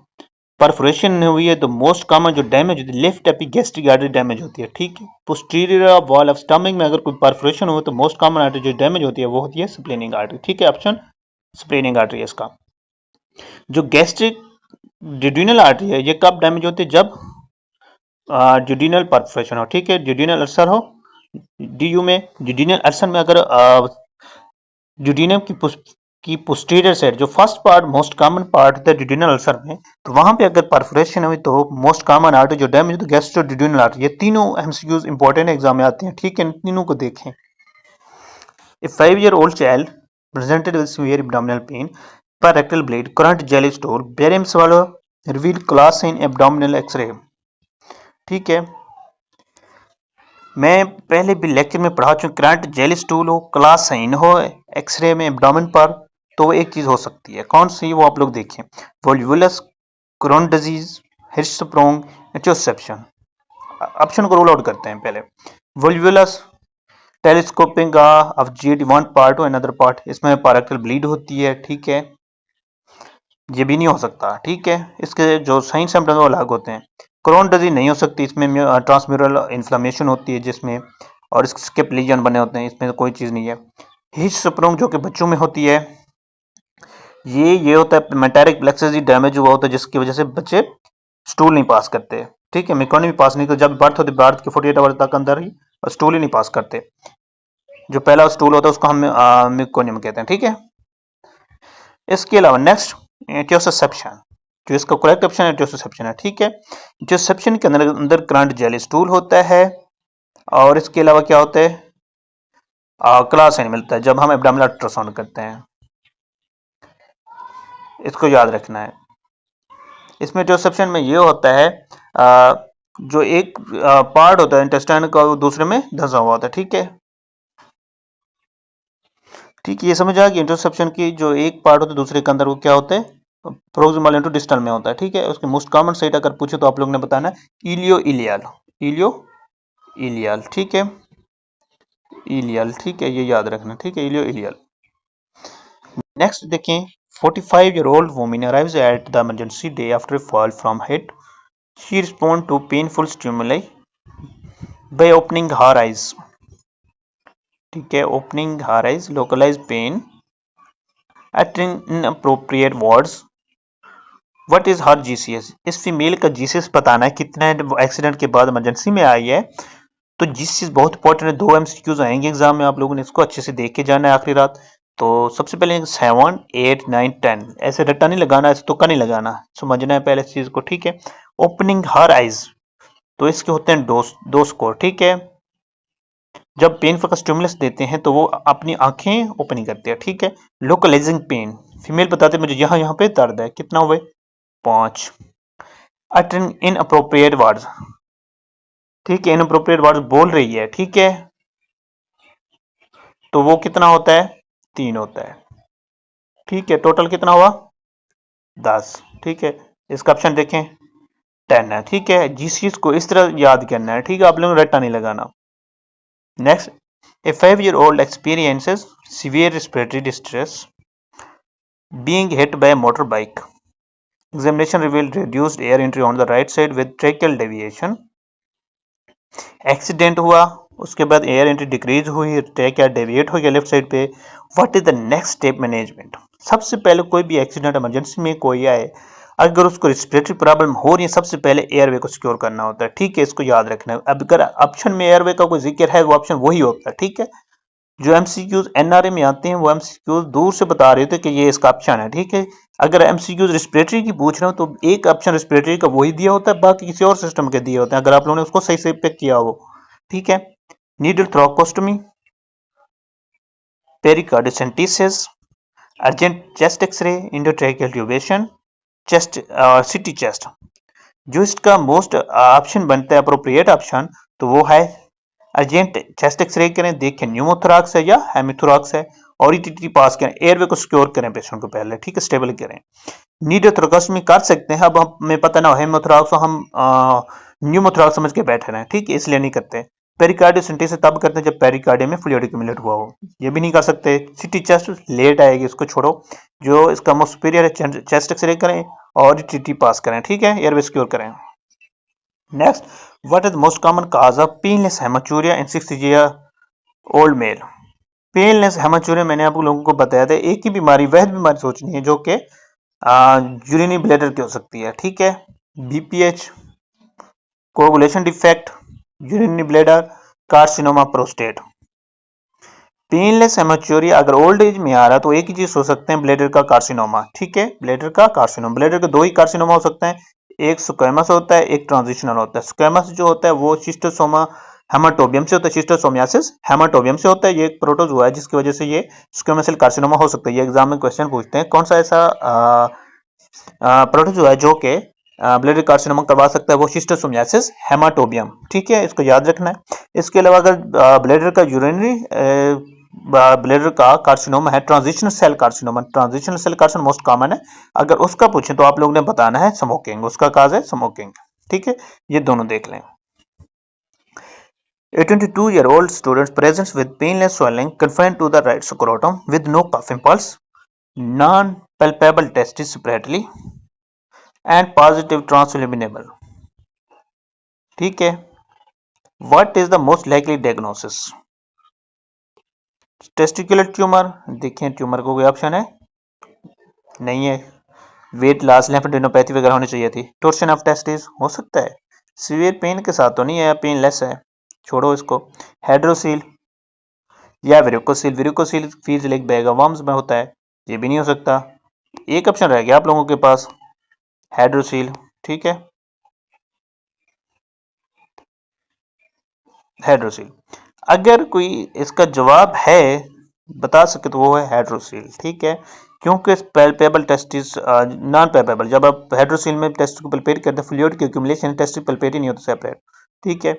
[SPEAKER 2] परफोरेशन नहीं हुई है, तो मोस्ट कॉमन जो डैमेज होती है लेफ्ट एपिगैस्ट्रिक आर्टरी डैमेज होती है। ठीक है, पोस्टीरियर वॉल ऑफ स्टमक में अगर कोई परफोरेशन हो तो मोस्ट कॉमन आर्टरी जो डैमेज होती है वो होती है स्प्लेनिक आर्टरी। ठीक है, ऑप्शन स्प्लेनिक आर्टरी है इसका। जो गैस्ट्रिक ड्यूडिनल आर्टरी है, ये कब डैमेज होती है? जब ड्यूडिनल परफोरेशन हो। ठीक है, ड्यूडिनल अल्सर हो, डीयू में ड्यूडिनल अल्सर में अगर ड्यूडिनम की पोस्टीरियर साइड, जो first part most common part होता है ड्यूडिनल अल्सर में, तो वहां पे अगर परफोरेशन हुई तो मोस्ट कॉमन आर्टरी जो डैमेज होती है गैस्ट्रोड्यूडिनल आर्टरी। ये तीनों एमसीक्यूज इंपॉर्टेंट एग्जाम में आते हैं। ठीक है, तीनों को देखें। ए 5-year-old child presented with severe abdominal pain per rectal bleed, current jelly stool, barium swallow, revealed class in abdominal X-ray। ठीक है, मैं पहले भी लेक्चर में पढ़ा चुका, करंट जेली स्टूल हो, क्लास साइन हो एक्सरे में एब्डोमेन पर, तो वो एक चीज हो सकती है। कौन सी? वो आप लोग देखें, वोल्वुलस, क्रोन डिजीज, हिर्शस्प्रोंग, एंजियोसेप्शन। ऑप्शन को रूल आउट करते हैं पहले। Volvulus, telescoping of GD one part to another part, इसमें पारेक्टल ब्लीड होती है। ठीक है, ये भी नहीं हो सकता। ठीक है, इसके जो साइन सिम्टम्स वो अलग होते हैं। क्रोन डिजीज नहीं हो सकती, इसमें ट्रांसम्यूरल इन्फ्लेमेशन होती है जिसमें, और इसके लीजन बने होते हैं, इसमें कोई चीज नहीं है। हिर्शस्प्रोंग जो कि बच्चों में होती है, ये होता है मेटारिक प्लेक्सस डैमेज हुआ होता है, जिसकी वजह से बच्चे स्टूल नहीं पास करते। ठीक है, मेकोनी भी पास नहीं करते, जब बर्थ होती है बर्थ के 48 आवर्स तक अंदर ही स्टूल ही नहीं पास करते। जो पहला स्टूल होता है उसको हम मेकोनियम कहते हैं। ठीक है, इसके अलावा नेक्स्ट एंटियोसेप्शन, जो इसका करेक्ट ऑप्शन है एंटियोसेप्शन है। ठीक है, एंटियोसेप्शन के अंदर करंट जेली स्टूल होता है, और इसके अलावा क्या होता है? क्लास साइन मिलता है जब हम एब्डोमिनल अल्ट्रासाउंड करते हैं। इसको याद रखना है। इसमें एंटियोसेप्शन में ये होता है जो एक पार्ट होता है इंटेस्टाइन का, वो दूसरे में धंसा हुआ होता है। ठीक है, ठीक है, ये समझ आ गया। इंटरसेप्शन की जो एक पार्ट होता है दूसरे के अंदर, वो क्या होता है? प्रोक्सिमल इंटू डिस्टल में होता है। ठीक है, उसके मोस्ट कॉमन साइट अगर पूछे तो आप लोग ने बताना इलियो इलियल, इलियो इलियल। ठीक है, इलियल। ठीक है, ये याद रखना। ठीक है, इलियो इलियल। नेक्स्ट देखें, 45-year-old woman arrives at the emergency day after a fall from height. She responds to painful stimuli by opening her eyes. ठीक है। Opening her eyes, localise pain, uttering inappropriate words, what is her GCS. इस female का GCS बताना है, कितना accident के बाद emergency में आई है। तो जीसीएस बहुत इंपॉर्टेंट है, 2 एमसीक्यूज आएंगे एग्जाम में, आप लोगों ने इसको अच्छे से देख के जाना है आखिरी रात। तो सबसे पहले 7, 8, 9, 10 ऐसे रट्टा नहीं लगाना, ऐसे तुक्का नहीं लगाना, समझना है पहले इस चीज को, ठीक है। ओपनिंग हर आइज, तो इसके होते हैं दो स्कोर, ठीक है। जब पेन का स्टिमुलस देते हैं तो वो अपनी आंखें ओपनिंग करते हैं, ठीक है। लोकलाइजिंग पेन, फीमेल बताते हैं मुझे यहाँ यहाँ पे दर्द है, कितना हुए 5। अटरिंग इनअप्रोप्रिएट वर्ड्स, ठीक है, इनअप्रोप्रिएट वर्ड्स बोल रही है, ठीक है, तो वो कितना होता है 3 होता है, ठीक है। टोटल कितना हुआ 10, ठीक है। इसका ऑप्शन देखें 10 है, ठीक है। जीसीएस को इस तरह याद करना है, ठीक है, आप लोगों ने रट्टा नहीं लगाना। Next, a 5-year-old experiences severe respiratory distress being hit by a motorbike. Examination revealed reduced air entry on the right side with tracheal deviation. Accident हुआ, उसके बाद एयर एंट्री डिक्रीज हुई, ट्रैकिया डेविएट हो गया लेफ्ट साइड पे। What is the next step management. सबसे पहले कोई भी एक्सीडेंट इमरजेंसी में कोई आए, अगर उसको रिस्पिरेटरी प्रॉब्लम हो रही है, सबसे पहले एयरवे को सिक्योर करना होता है, ठीक है, इसको याद रखना है। अब अगर ऑप्शन में एयरवे का कोई जिक्र है, वो ऑप्शन वही होता है, ठीक है। जो एमसीक्यूज एनआरए में आते हैं वो एमसीक्यूज दूर से बता रहे थे कि ये इसका ऑप्शन है, ठीक है। अगर एमसीक्यूज रिस्पिरेटरी की पूछ रहे हो तो एक ऑप्शन रिस्पिरेटरी का वही दिया होता है, बाकी किसी और सिस्टम के दिए होते हैं, अगर आप लोगों ने उसको सही से पिक किया हो, ठीक है। Needle thoracostomy, pericardiocentesis, urgent chest x-ray, endotracheal intubation, chest CT chest. जो इसका मोस्ट ऑप्शन बनता है अप्रोप्रिएट ऑप्शन, तो वो है अर्जेंट चेस्ट एक्सरे करें, देखें न्यूमोथोराक्स है या हेमिथोराक्स है, और ईटीटी पास करें, एयरवे को सिक्योर करें पेशेंट को पहले, ठीक है, स्टेबल करें। नीडल थ्रोकोस्टमी कर सकते हैं, अब हमें पता ना हो हेमिथोराक्स, हम न्यूमोथोराक्स समझ के बैठे रहे, ठीक है, इसलिए नहीं करते। पेरिकार्डियोसेंटेसिस तब करते हैं जब पेरिकार्डियम में फ्लूइड एक्यूमुलेट हुआ हो, ये भी नहीं कर सकते। सिटी चेस्ट लेट आएगी, इसको छोड़ो। जो इसका मोस्ट सुपीरियर है चेस्ट एक्सरे करें और टीटी पास करें, ठीक है, एयरवे सिक्योर करें। Next, what is most common cause of painless haematuria in 60-year-old male. Painless haematuria मैंने आप लोगों को बताया था, एक ही बीमारी, वह बीमारी सोचनी है जो कि यूरिनरी ब्लैडर की हो सकती है, ठीक है। BPH, coagulation defect, urinary bladder, carcinoma prostate. Painless haematuria अगर ओल्ड एज में आ रहा है तो एक ही चीज हो सकते हैं, ब्लैडर का कार्सिनोमा, ठीक है, ब्लैडर का कार्सिनोमा। ब्लैडर के 2 ही कार्सिनोमा हो सकते हैं, एक स्क्वेमस होता है, एक ट्रांजिशनल होता है। स्क्वेमस जो होता है वो शिस्टोसोमा हेमाटोबियम से होता है, शिस्टोसोमियासिस हेमाटोबियम से होता है, ये एक प्रोटोजोआ है जिसकी वजह से ये स्क्वेमस सेल कार्सिनोमा हो सकता है। ये एग्जाम में क्वेश्चन पूछते हैं, कौन सा ऐसा प्रोटोजोआ है जो कि ब्लैडर कार्सिनोमा करवा सकता है, वो शिस्टोसोमियासिस हेमाटोबियम, ठीक है, इसको याद रखना है। इसके अलावा अगर ब्लैडर का यूरिनरी ब्लैडर का कार्सिनोमा है, transitional cell carcinoma, transitional cell carcinoma most common है, अगर उसका पूछें तो आप लोगों ने बताना है स्मोकिंग, उसका काज है स्मोकिंग, ठीक है, ये दोनों देख लें। A 22-year-old student presents with painless swelling confined to the right scrotum with no cough impulse, non-palpable testis separately and positive transluminable, ठीक है। What is the most likely diagnosis? Testicular tumour, देखें tumour को कोई option है नहीं है। Weight loss, lymphadenopathy वगैरह होनी चाहिए थी। टोर्शन ऑफ टेस्टिस हो सकता है, सीवियर पेन के साथ तो नहीं है, पेन लेस है, छोड़ो इसको। हाइड्रोसील या varicocele, varicocele feels like bag worms में होता है, ये भी नहीं हो सकता। एक ऑप्शन रह गया आप लोगों के पास, हाइड्रोसील, ठीक है, हाइड्रोसील। अगर कोई इसका जवाब है बता सके तो वो है हाइड्रोसील, ठीक है, क्योंकि पल्पेबल टेस्टिस नॉन पल्पेबल, जब आप हाइड्रोसील में टेस्ट को पल्पेट करते हैं, फ्लूइड की एक्यूमुलेशन, टेस्ट पल्पेट ही नहीं होता सेपरेट, ठीक है।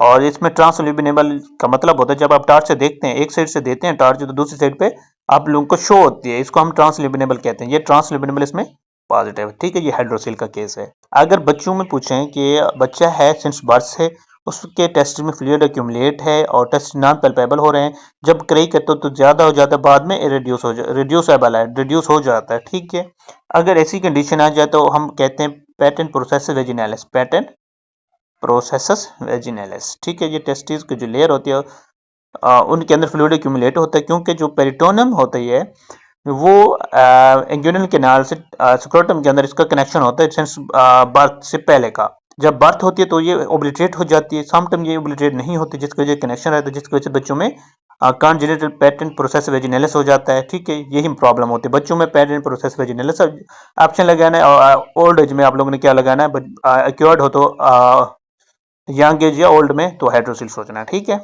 [SPEAKER 2] और इसमें ट्रांसल्यूमिनेबल का मतलब होता है जब आप टार्च से देखते हैं, एक साइड से देते हैं टार्च तो दूसरी साइड पे आप लोगों को शो होती है, इसको हम ट्रांसल्यूमिनेबल कहते हैं, ये ट्रांसल्यूमिनेबल इसमें पॉजिटिव, ठीक है, ये हाइड्रोसील का केस है। अगर बच्चों में पूछें कि बच्चा है सिंस बर्थ से, उसके टेस्ट में फ्लूइड एक्यूमुलेट है और टेस्ट नॉन पल्पेबल हो रहे हैं, जब क्राई करते हो तो ज्यादा हो जाता है, बाद में रिड्यूसेबल है, रिड्यूस हो जाता है, ठीक है। अगर ऐसी कंडीशन आ जाए तो हम कहते हैं patent process vaginalis, patent processes vaginalis, ठीक है। ये टेस्टिस की जो लेयर होती है उनके अंदर फ्लूइड एक्यूमुलेट होता है, क्योंकि जो पेरिटोनियम होता है वो इंग्यूनल कैनाल से स्क्रोटम के अंदर इसका कनेक्शन होता है सिंस बर्थ से पहले का। जब बर्थ होती है तो ये ओब्लिटरेट हो जाती है, समटाइम ये ओब्लिटरेट नहीं होती, जिसकी वजह कनेक्शन रहता है, जिसकी वजह से बच्चों में कॉन्जेनिटल पेटेंट प्रोसेस वेजिनलिस हो जाता है। ठीक है, यही प्रॉब्लम होती है बच्चों में, पेटेंट प्रोसेस वेजिनलिस ऑप्शन लगाना है। और ओल्ड एज में आप लोगों ने क्या लगाना है, एक्योर्ड हो तो यंग एज या ओल्ड में तो हाइड्रोसिल सोचना है। ठीक है।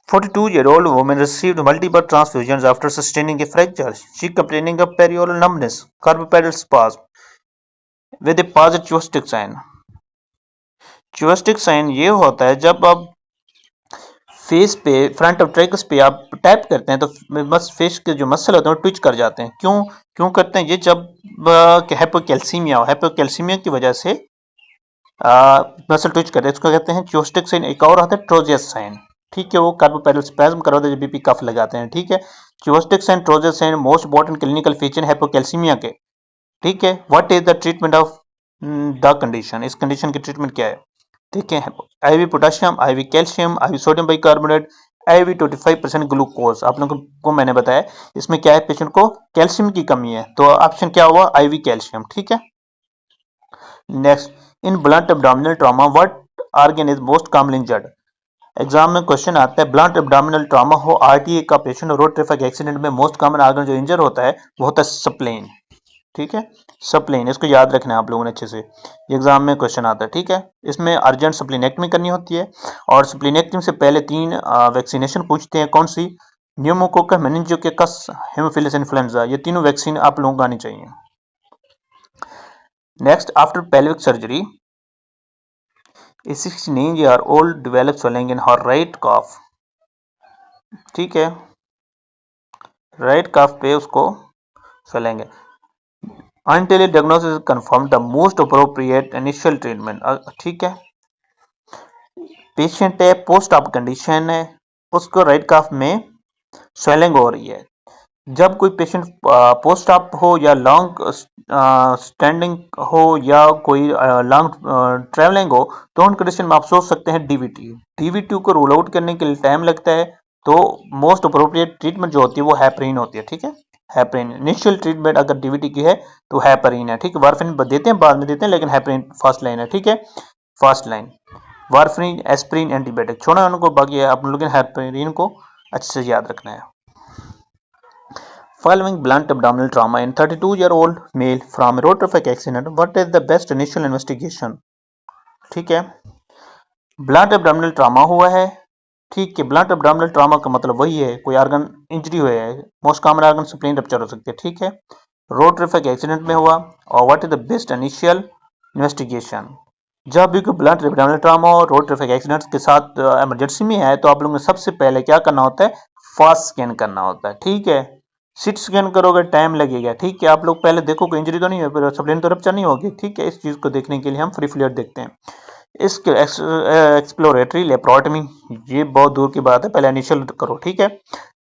[SPEAKER 2] 42-year-old woman received multiple transfusions after sustaining a fracture. She complaining of perioral numbness, carpopedal spasm with a positive chopstick sign. Chvostek sign ये होता है जब आप फेस पे, फ्रंट ऑफ ट्रैकस पे आप टैप करते हैं तो बस फेस के जो मसल होते हैं वो ट्विच कर जाते हैं। क्यों क्यों करते हैं ये? जब हाइपोकैल्सीमिया की वजह से मसल ट्विच करते हैं, इसको कहते हैं चुअस्टिक साइन। एक और आता है ट्रोजियस साइन। ठीक है, वो कार्पोपेडल स्पैज्म करवाते हैं जब बीपी कफ लगाते हैं। ठीक है, Chvostek sign, Trousseau sign most important clinical feature hypocalcaemia के। ठीक है, what is the treatment of the condition? इस कंडीशन की ट्रीटमेंट क्या है? देखें, IV potassium, IV calcium, IV sodium bicarbonate, IV 25% glucose. आप लोगों को मैंने बताया इसमें क्या है, पेशेंट को कैल्शियम की कमी है, तो ऑप्शन क्या हुआ? IV calcium. ठीक है। Next, in blunt abdominal trauma what organ is most commonly injured? Exam में क्वेश्चन आता है, ब्लंट एब्डोमिनल ट्रॉमा हो, RTA का पेशेंट, रोड ट्रैफिक एक्सीडेंट में मोस्ट कॉमन ऑर्गन जो इंजर होता है वो होता है स्प्लेन। ठीक है, स्प्लेन, इसको याद रखना है आप लोगों ने अच्छे से, एग्जाम में क्वेश्चन आता है। ठीक है, इसमें अर्जेंट स्प्लीनेक्टमी करनी होती है, और स्प्लीनेक्टमी से पहले 3 वैक्सीनेशन पूछते हैं। कौन सी? न्यूमोकोकस, मेनिंजोकोकस, हेमोफिलस इन्फ्लुएंजा, ये तीनों वैक्सीन आप लोगों को आनी चाहिए। Next, after pelvic surgery a 16-year-old develops swelling in her right calf। ठीक है, राइट काफ पे उसको swelling है। Until a diagnosis is confirmed, the most appropriate initial treatment। ठीक है, पेशेंट है, पोस्ट ऑप कंडीशन है, उसको राइट काफ में स्वेलिंग हो रही है। जब कोई पेशेंट पोस्ट ऑप हो या लॉन्ग स्टैंडिंग हो या कोई लॉन्ग ट्रेवलिंग हो, तो उन कंडीशन में आप सोच सकते हैं डीवीटी को रूल आउट करने के लिए टाइम लगता है, तो मोस्ट अप्रोप्रिएट ट्रीटमेंट जो होती है वो हेपरिन होती है। ठीक है, हेपरिन इनिशियल ट्रीटमेंट अगर डीवीटी की है तो हेपरिन है। ठीक है, वारफिन देते हैं, बाद में देते हैं, लेकिन हेपरिन फर्स्ट लाइन है। ठीक है, फर्स्ट लाइन वारफिन, एस्प्रिन, एंटीबायोटिक छोड़ो उनको, बाकी आप लोगों ने हेपरिन को अच्छे से याद रखना है। Following blunt abdominal trauma in 32-year-old male from a road traffic accident, what is the best initial investigation? ठीक है, ब्लंट एब्डोमिनल ट्रामा हुआ है। ठीक है, ब्लंट एब्डोमिनल ट्रामा का मतलब वही है कोई ऑर्गन इंजरी हुआ है, most common organ spleen rupture हो सकती है। ठीक है, रोड ट्रैफिक एक्सीडेंट में हुआ। और what is the best initial investigation? जब भी कोई ब्लंट एब्डोमिनल ट्रामा और रोड ट्रैफिक एक्सीडेंट के साथ इमरजेंसी में है तो आप लोगों ने सबसे पहले क्या करना होता है? फास्ट स्कैन करना होता है। ठीक है, सिट स्कैन करोगे टाइम लगेगा। ठीक है, आप लोग पहले देखो कोई इंजरी तो नहीं है, स्प्लीन तो रप्चर नहीं होगी। ठीक है, इस चीज को देखने के लिए हम फ्री फ्लूइड देखते हैं। इसके एक्सप्लोरेटरी लेप्रोटमी, ये बहुत दूर की बात है, पहले इनिशियल करो। ठीक है,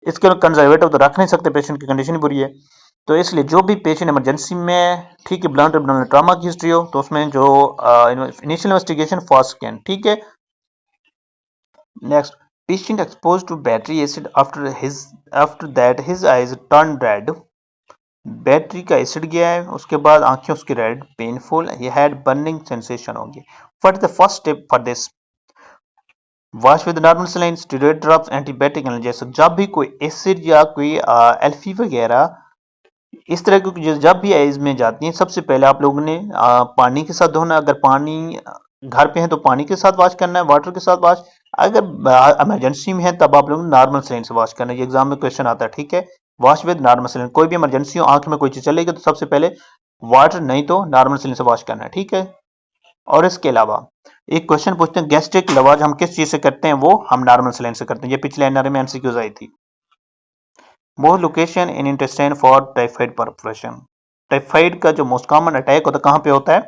[SPEAKER 2] इसके कंजर्वेटिव तो रख नहीं सकते, पेशेंट की कंडीशन बुरी है, तो इसलिए जो भी पेशेंट इमरजेंसी में, ठीक है, ब्लंट एब्डोमिनल ट्रॉमा की हिस्ट्री हो तो उसमें जो इनिशियल इन्वेस्टिगेशन फास्ट स्कैन। ठीक है। Next, patient exposed to battery acid after that his eyes turn red. Battery का एसिड गया है, उसके बाद आंखें उसकी red, painful, he had burning sensation होगी। What is the first step for this? Wash with normal saline, steroid drops, antibiotic analgesic. जब भी कोई एसिड या कोई एल्फी वगैरह इस तरह की जब भी आइज में जाती हैं, सबसे पहले आप लोगों ने पानी के साथ धोना। अगर पानी घर पे है तो पानी के साथ वॉश करना है, वाटर के साथ वॉश। अगर इमरजेंसी में है तब आप लोगों ने नॉर्मल सलाइन से वॉश करना है। ये एग्जाम में क्वेश्चन आता है। ठीक है, वॉश विद नॉर्मल सलाइन, कोई भी इमरजेंसी हो, आंख में कोई चीज चलेगी तो सबसे पहले वाटर नहीं तो नॉर्मल सलाइन से वॉश करना है। ठीक है, और इसके अलावा एक क्वेश्चन पूछते हैं, गैस्ट्रिक लवाज हम किस चीज से करते हैं? वो हम नॉर्मल सलाइन से करते हैं। ये पिछले एनआरए में एमसीक्यूज आई थी। Most location in intestine for typhoid perforation. Typhoid का जो मोस्ट कॉमन अटैक होता है कहाँ पे होता है?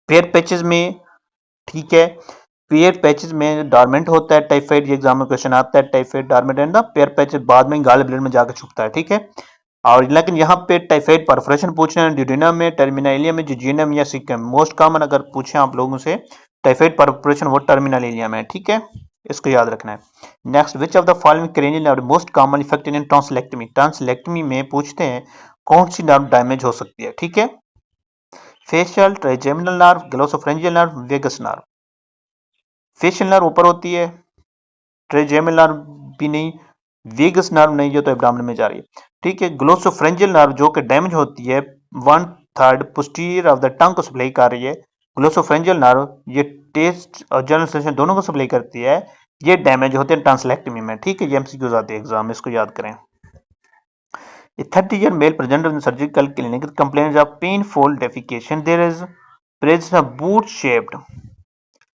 [SPEAKER 2] पेयर पैचेस में। ठीक है, पेयर पैचेस में डॉर्मेंट होता है टाइफाइड। एग्जाम में क्वेश्चन आता है, typhoid dormant and the pair patches बाद में गाल ब्लड में जाकर छुपता है। ठीक है, और लेकिन यहाँ पे टाइफाइड परफोरेशन पूछना है, ड्यूडेनम में, टर्मिनल एलिया में, जिजिनम या सिकम। मोस्ट कॉमन अगर पूछे आप लोगों से टाइफाइड परफोरेशन वो टर्मिनल एलिया में। ठीक है, इसको याद रखना है। Next, which of the following cranial nerve most common affected in tonsillectomy. Tonsillectomy में पूछते हैं कौन सी नर्व डैमेज हो सकती है, ठीक है। Facial, trigeminal nerve, glossopharyngeal nerve, vagus nerve. Facial nerve ऊपर होती है, ट्राइजेमिनल नर्व भी नहीं, वेगस नर्व नहीं, जो तो एब्डोमेन में जा रही है, ठीक है। ग्लोसोफ्रेंजियल नर्व जो कि डैमेज होती है 1/3 पोस्टीरियर ऑफ द टंग को सप्लाई कर रही है। ग्लोसोफ्रेंजियल नर्व ये टेस्ट और जनरल सेंसेशन दोनों को सप्लाई करती है, ये डैमेज होते हैं ट्रांसलेक्टमी में, ठीक है। ये एमसीक्यूज आते हैं एग्जाम में, इसको याद करें। A 30-year male presenter in the surgical clinic complains of painful defecation. There is present a boot-shaped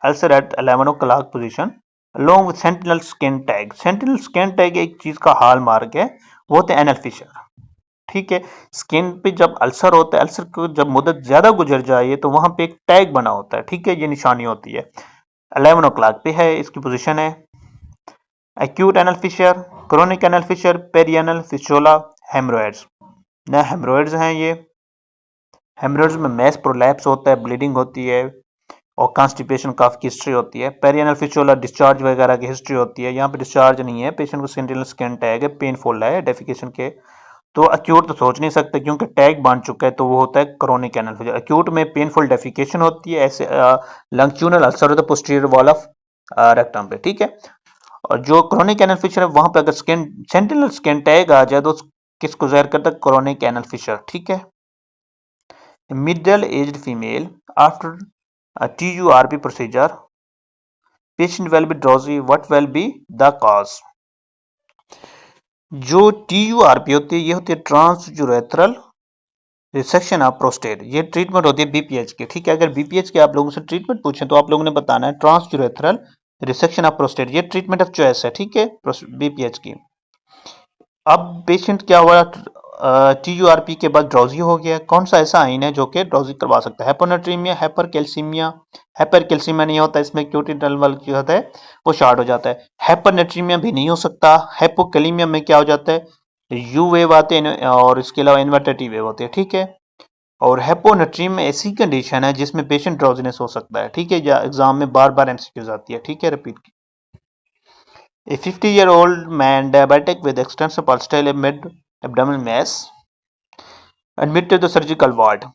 [SPEAKER 2] ulcer at 11 o'clock position along with sentinel skin tag. Sentinel skin tag एक चीज का हाल mark है, वो होता है एनल फिशर, ठीक है। Skin पे जब अल्सर होता है, अल्सर को जब मुद्दत ज्यादा गुजर जाए तो वहां पे एक टैग बना होता है, ठीक है, ये निशानी होती है। 11 o'clock पे है, इसकी पोजीशन है। Acute anal fissure, chronic anal fissure, perianal fistula, haemorrhoids. न हेमरोइड्स हैं ये, हेमरोइड्स में मैस प्रोलैप्स होता है, ब्लीडिंग होती है और कॉन्स्टिपेशन कफ की हिस्ट्री होती है। पेरियनल फिशोला डिस्चार्ज वगैरह की हिस्ट्री होती है, यहाँ पे डिस्चार्ज नहीं है, पेशेंट को सेंटिनल स्किन टैग है, पेनफुल है डेफिकेशन के। तो अक्यूट तो सोच नहीं सकते क्योंकि टैग बन चुका है, तो वो होता है क्रोनिक एनल फिशर। अक्यूट में पेनफुल डेफिकेशन होती है, ऐसे लंगचूनल अल्सर होता है पोस्टीरियर वॉल ऑफ रेक्टम पे, ठीक है। और जो क्रोनिक एनल फिशर है वहां पे अगर स्किन सेंटिनल स्किन टैग आ जाए तो किसको ज़ाहिर करता है, क्रोनिक एनल फिशर, ठीक है। Middle aged female after TURP procedure patient will be drowsy, what will be the cause। जो TURP होती है ये होती है ट्रांसयूरेथ्रल रिसेक्शन ऑफ प्रोस्टेट, ये ट्रीटमेंट होती है BPH की, ठीक है। अगर BPH के आप लोगों से ट्रीटमेंट पूछें तो आप लोगों ने बताना है ट्रांसयूरेथ्रल रिसेक्शन ऑफ प्रोस्टेट, ये ट्रीटमेंट ऑफ चॉइस है, ठीक है, BPH की। अब पेशेंट क्या हुआ, TURP के बाद ड्रॉजी हो गया, कौन सा ऐसा आइन है जो कि ड्रॉजी करवा सकता है, हाइपोनेट्रीमिया, हाइपरकैल्सीमिया। हाइपरकैल्सीमिया नहीं होता, इसमें क्यूटी इंटरवल क्या होता है, वो शार्ट हो जाता है। हाइपरनेट्रीमिया भी नहीं हो सकता। हाइपोकैलीमिया में क्या हो जाता है, यू वेव आते हैं और इसके अलावा इन्वर्टेड टी वेव होते हैं, ठीक है। और हाइपोनेट्रीमिया ऐसी कंडीशन है जिसमें पेशेंट ड्रॉजीनेस हो सकता है, ठीक है, या एग्जाम में बार बार एमसीक्यूज आती है, ठीक है, repeat. A 50-year-old man diabetic with extensive pulsatile mid-abdominal mass admitted to the surgical ward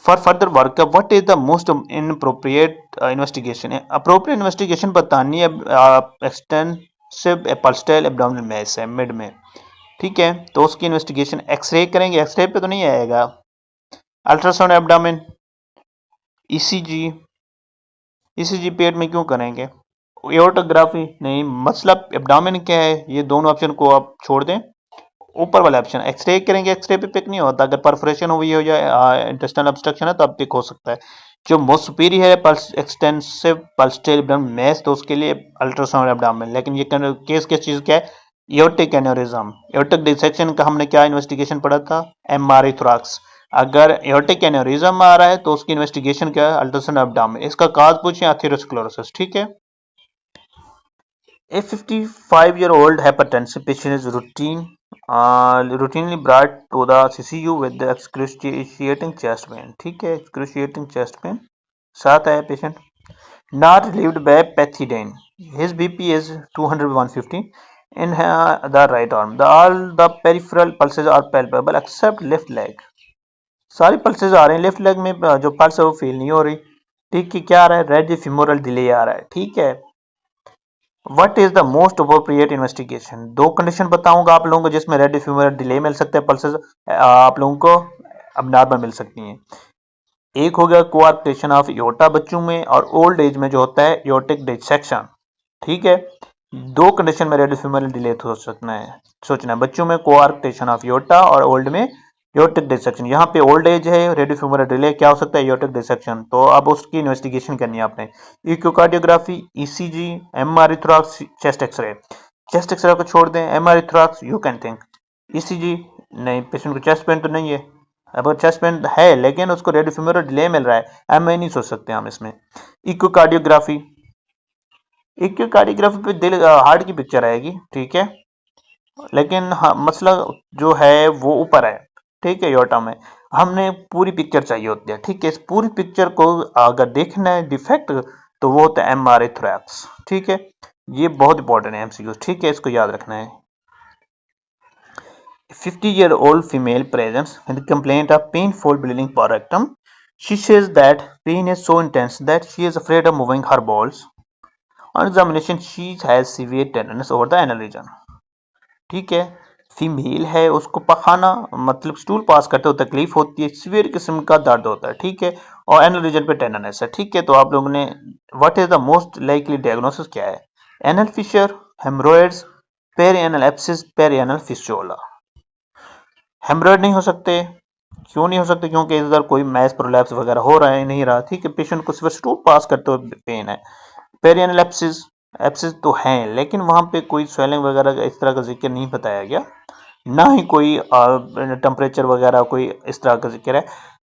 [SPEAKER 2] for further workup. What is the most inappropriate investigation? Appropriate investigation बतानी है, extensive pulsatile abdominal mass है mid में, ठीक है। तो उसकी investigation x ray करेंगे, x ray पे तो नहीं आएगा, अल्ट्रासाउंड एब्डोमेन, ECG। ECG पेट में क्यों करेंगे, एओर्टोग्राफी नहीं, मसला एब्डोमेन क्या है, ये दोनों ऑप्शन को आप छोड़ दें। ऊपर वाला ऑप्शन एक्सरे करेंगे, एक्सरे पे पिक नहीं होता, अगर परफोरेशन हुई हो या इंटेस्टाइनल ऑब्स्ट्रक्शन है तो अब पिक हो सकता है। जो मोस्ट सुपीरियर है पल्स एक्सटेंसिव पल्सटेल एब्डोमेन मैस, तो उसके लिए अल्ट्रासाउंड एब्डोमेन। लेकिन ये केस किस चीज का है, एओर्टिक एन्यूरिज्म, एओर्टिक डिसेक्शन का हमने क्या इन्वेस्टिगेशन पढ़ा था, MRI थोरैक्स। अगर एओर्टिक एन्यूरिज्म आ रहा है तो उसकी इन्वेस्टिगेशन क्या है, अल्ट्रासाउंड एब्डोमेन। इसका काज पूछें, एथेरोस्क्लेरोसिस, ठीक है। A 55-year-old hypertensive patient is routinely brought to the CCU with the excruciating chest pain, ठीक है, excruciating chest pain साथ है patient, not relieved by pethidine. His BP is 200/150 in the right arm. All the peripheral pulses are palpable except left leg. सारी pulses आ रहे हैं, left leg में जो pulse है वो फील नहीं हो रही, ठीक है। क्या आ रहा है, रेड फीमोरल डिले आ रहा है, ठीक है। What is the most appropriate investigation, दो कंडीशन बताऊंगा आप लोगों को जिसमें रेड फीमोरल डिले मिल सकता है, पल्सेस आप लोगों को अब नॉर्मल मिल सकती हैं। एक हो गया कोआर्क्टेशन ऑफ एओर्टा बच्चों में, और ओल्ड एज में जो होता है एओर्टिक डिसेक्शन, ठीक है। दो कंडीशन में रेड फीमोरल डिले सोचना है, बच्चों में कोआर्क्टेशन ऑफ एओर्टा और ओल्ड में एओर्टिक डिसेक्शन। यहाँ पे ओल्ड एज है, रेडियो फ्यूमरल डिले क्या हो सकता है, एओर्टिक डिसेक्शन, तो अब उसकी इन्वेस्टिगेशन करनी है आपने। Echocardiography, ECG, MRI thorax, chest x-ray. Chest x-ray को छोड़ दें, MRI thorax you can think, ECG नहीं, पेशेंट को चेस्ट पेन तो नहीं है, अब चेस्ट पेन है लेकिन उसको रेडियो फ्यूमरल डिले मिल रहा है, MRI नहीं सोच सकते हम इसमें। इकोकार्डियोग्राफी, इकोकार्डियोग्राफी पे दिल हार्ट की पिक्चर आएगी, ठीक है, लेकिन हाँ, मसला जो है वो ऊपर है, ठीक है, एओर्टा में। हमने पूरी पिक्चर चाहिए होती है, ठीक है। इस पूरी पिक्चर को अगर देखना है डिफेक्ट, तो वो होता है एमआरआई थोरैक्स, ठीक है। ये बहुत इंपॉर्टेंट है एमसीक्यू, ठीक है, इसको याद रखना है। 50-year-old female presents with complaint of painful bleeding per rectum. She says that pain is so intense that she is afraid of moving her balls. On examination, she has severe tenderness over the anal region. ठीक है, female है, उसको पखाना मतलब stool pass करते हुए तकलीफ होती है, सीवियर किस्म का दर्द होता है, ठीक है, और एनल रीजन पे टेंडरनेस है, ठीक है। तो आप लोगों ने what is the most likely diagnosis क्या है? Anal fissure, haemorrhoids, perianal abscess, perianal fistula. Haemorrhoid नहीं हो सकते, क्यों नहीं हो सकते? क्योंकि इधर कोई मैस प्रोलैप्स वगैरह हो रहा है नहीं रहा, ठीक है, पेशेंट को सिर्फ स्टूल पास करते हुए पेन है। पेरिएनल एब्सिस, एब्सिस तो हैं लेकिन वहां पे कोई स्वेलिंग वगैरह इस तरह का जिक्र नहीं बताया गया, ना ही कोई टेम्परेचर वगैरह कोई इस तरह का जिक्र है।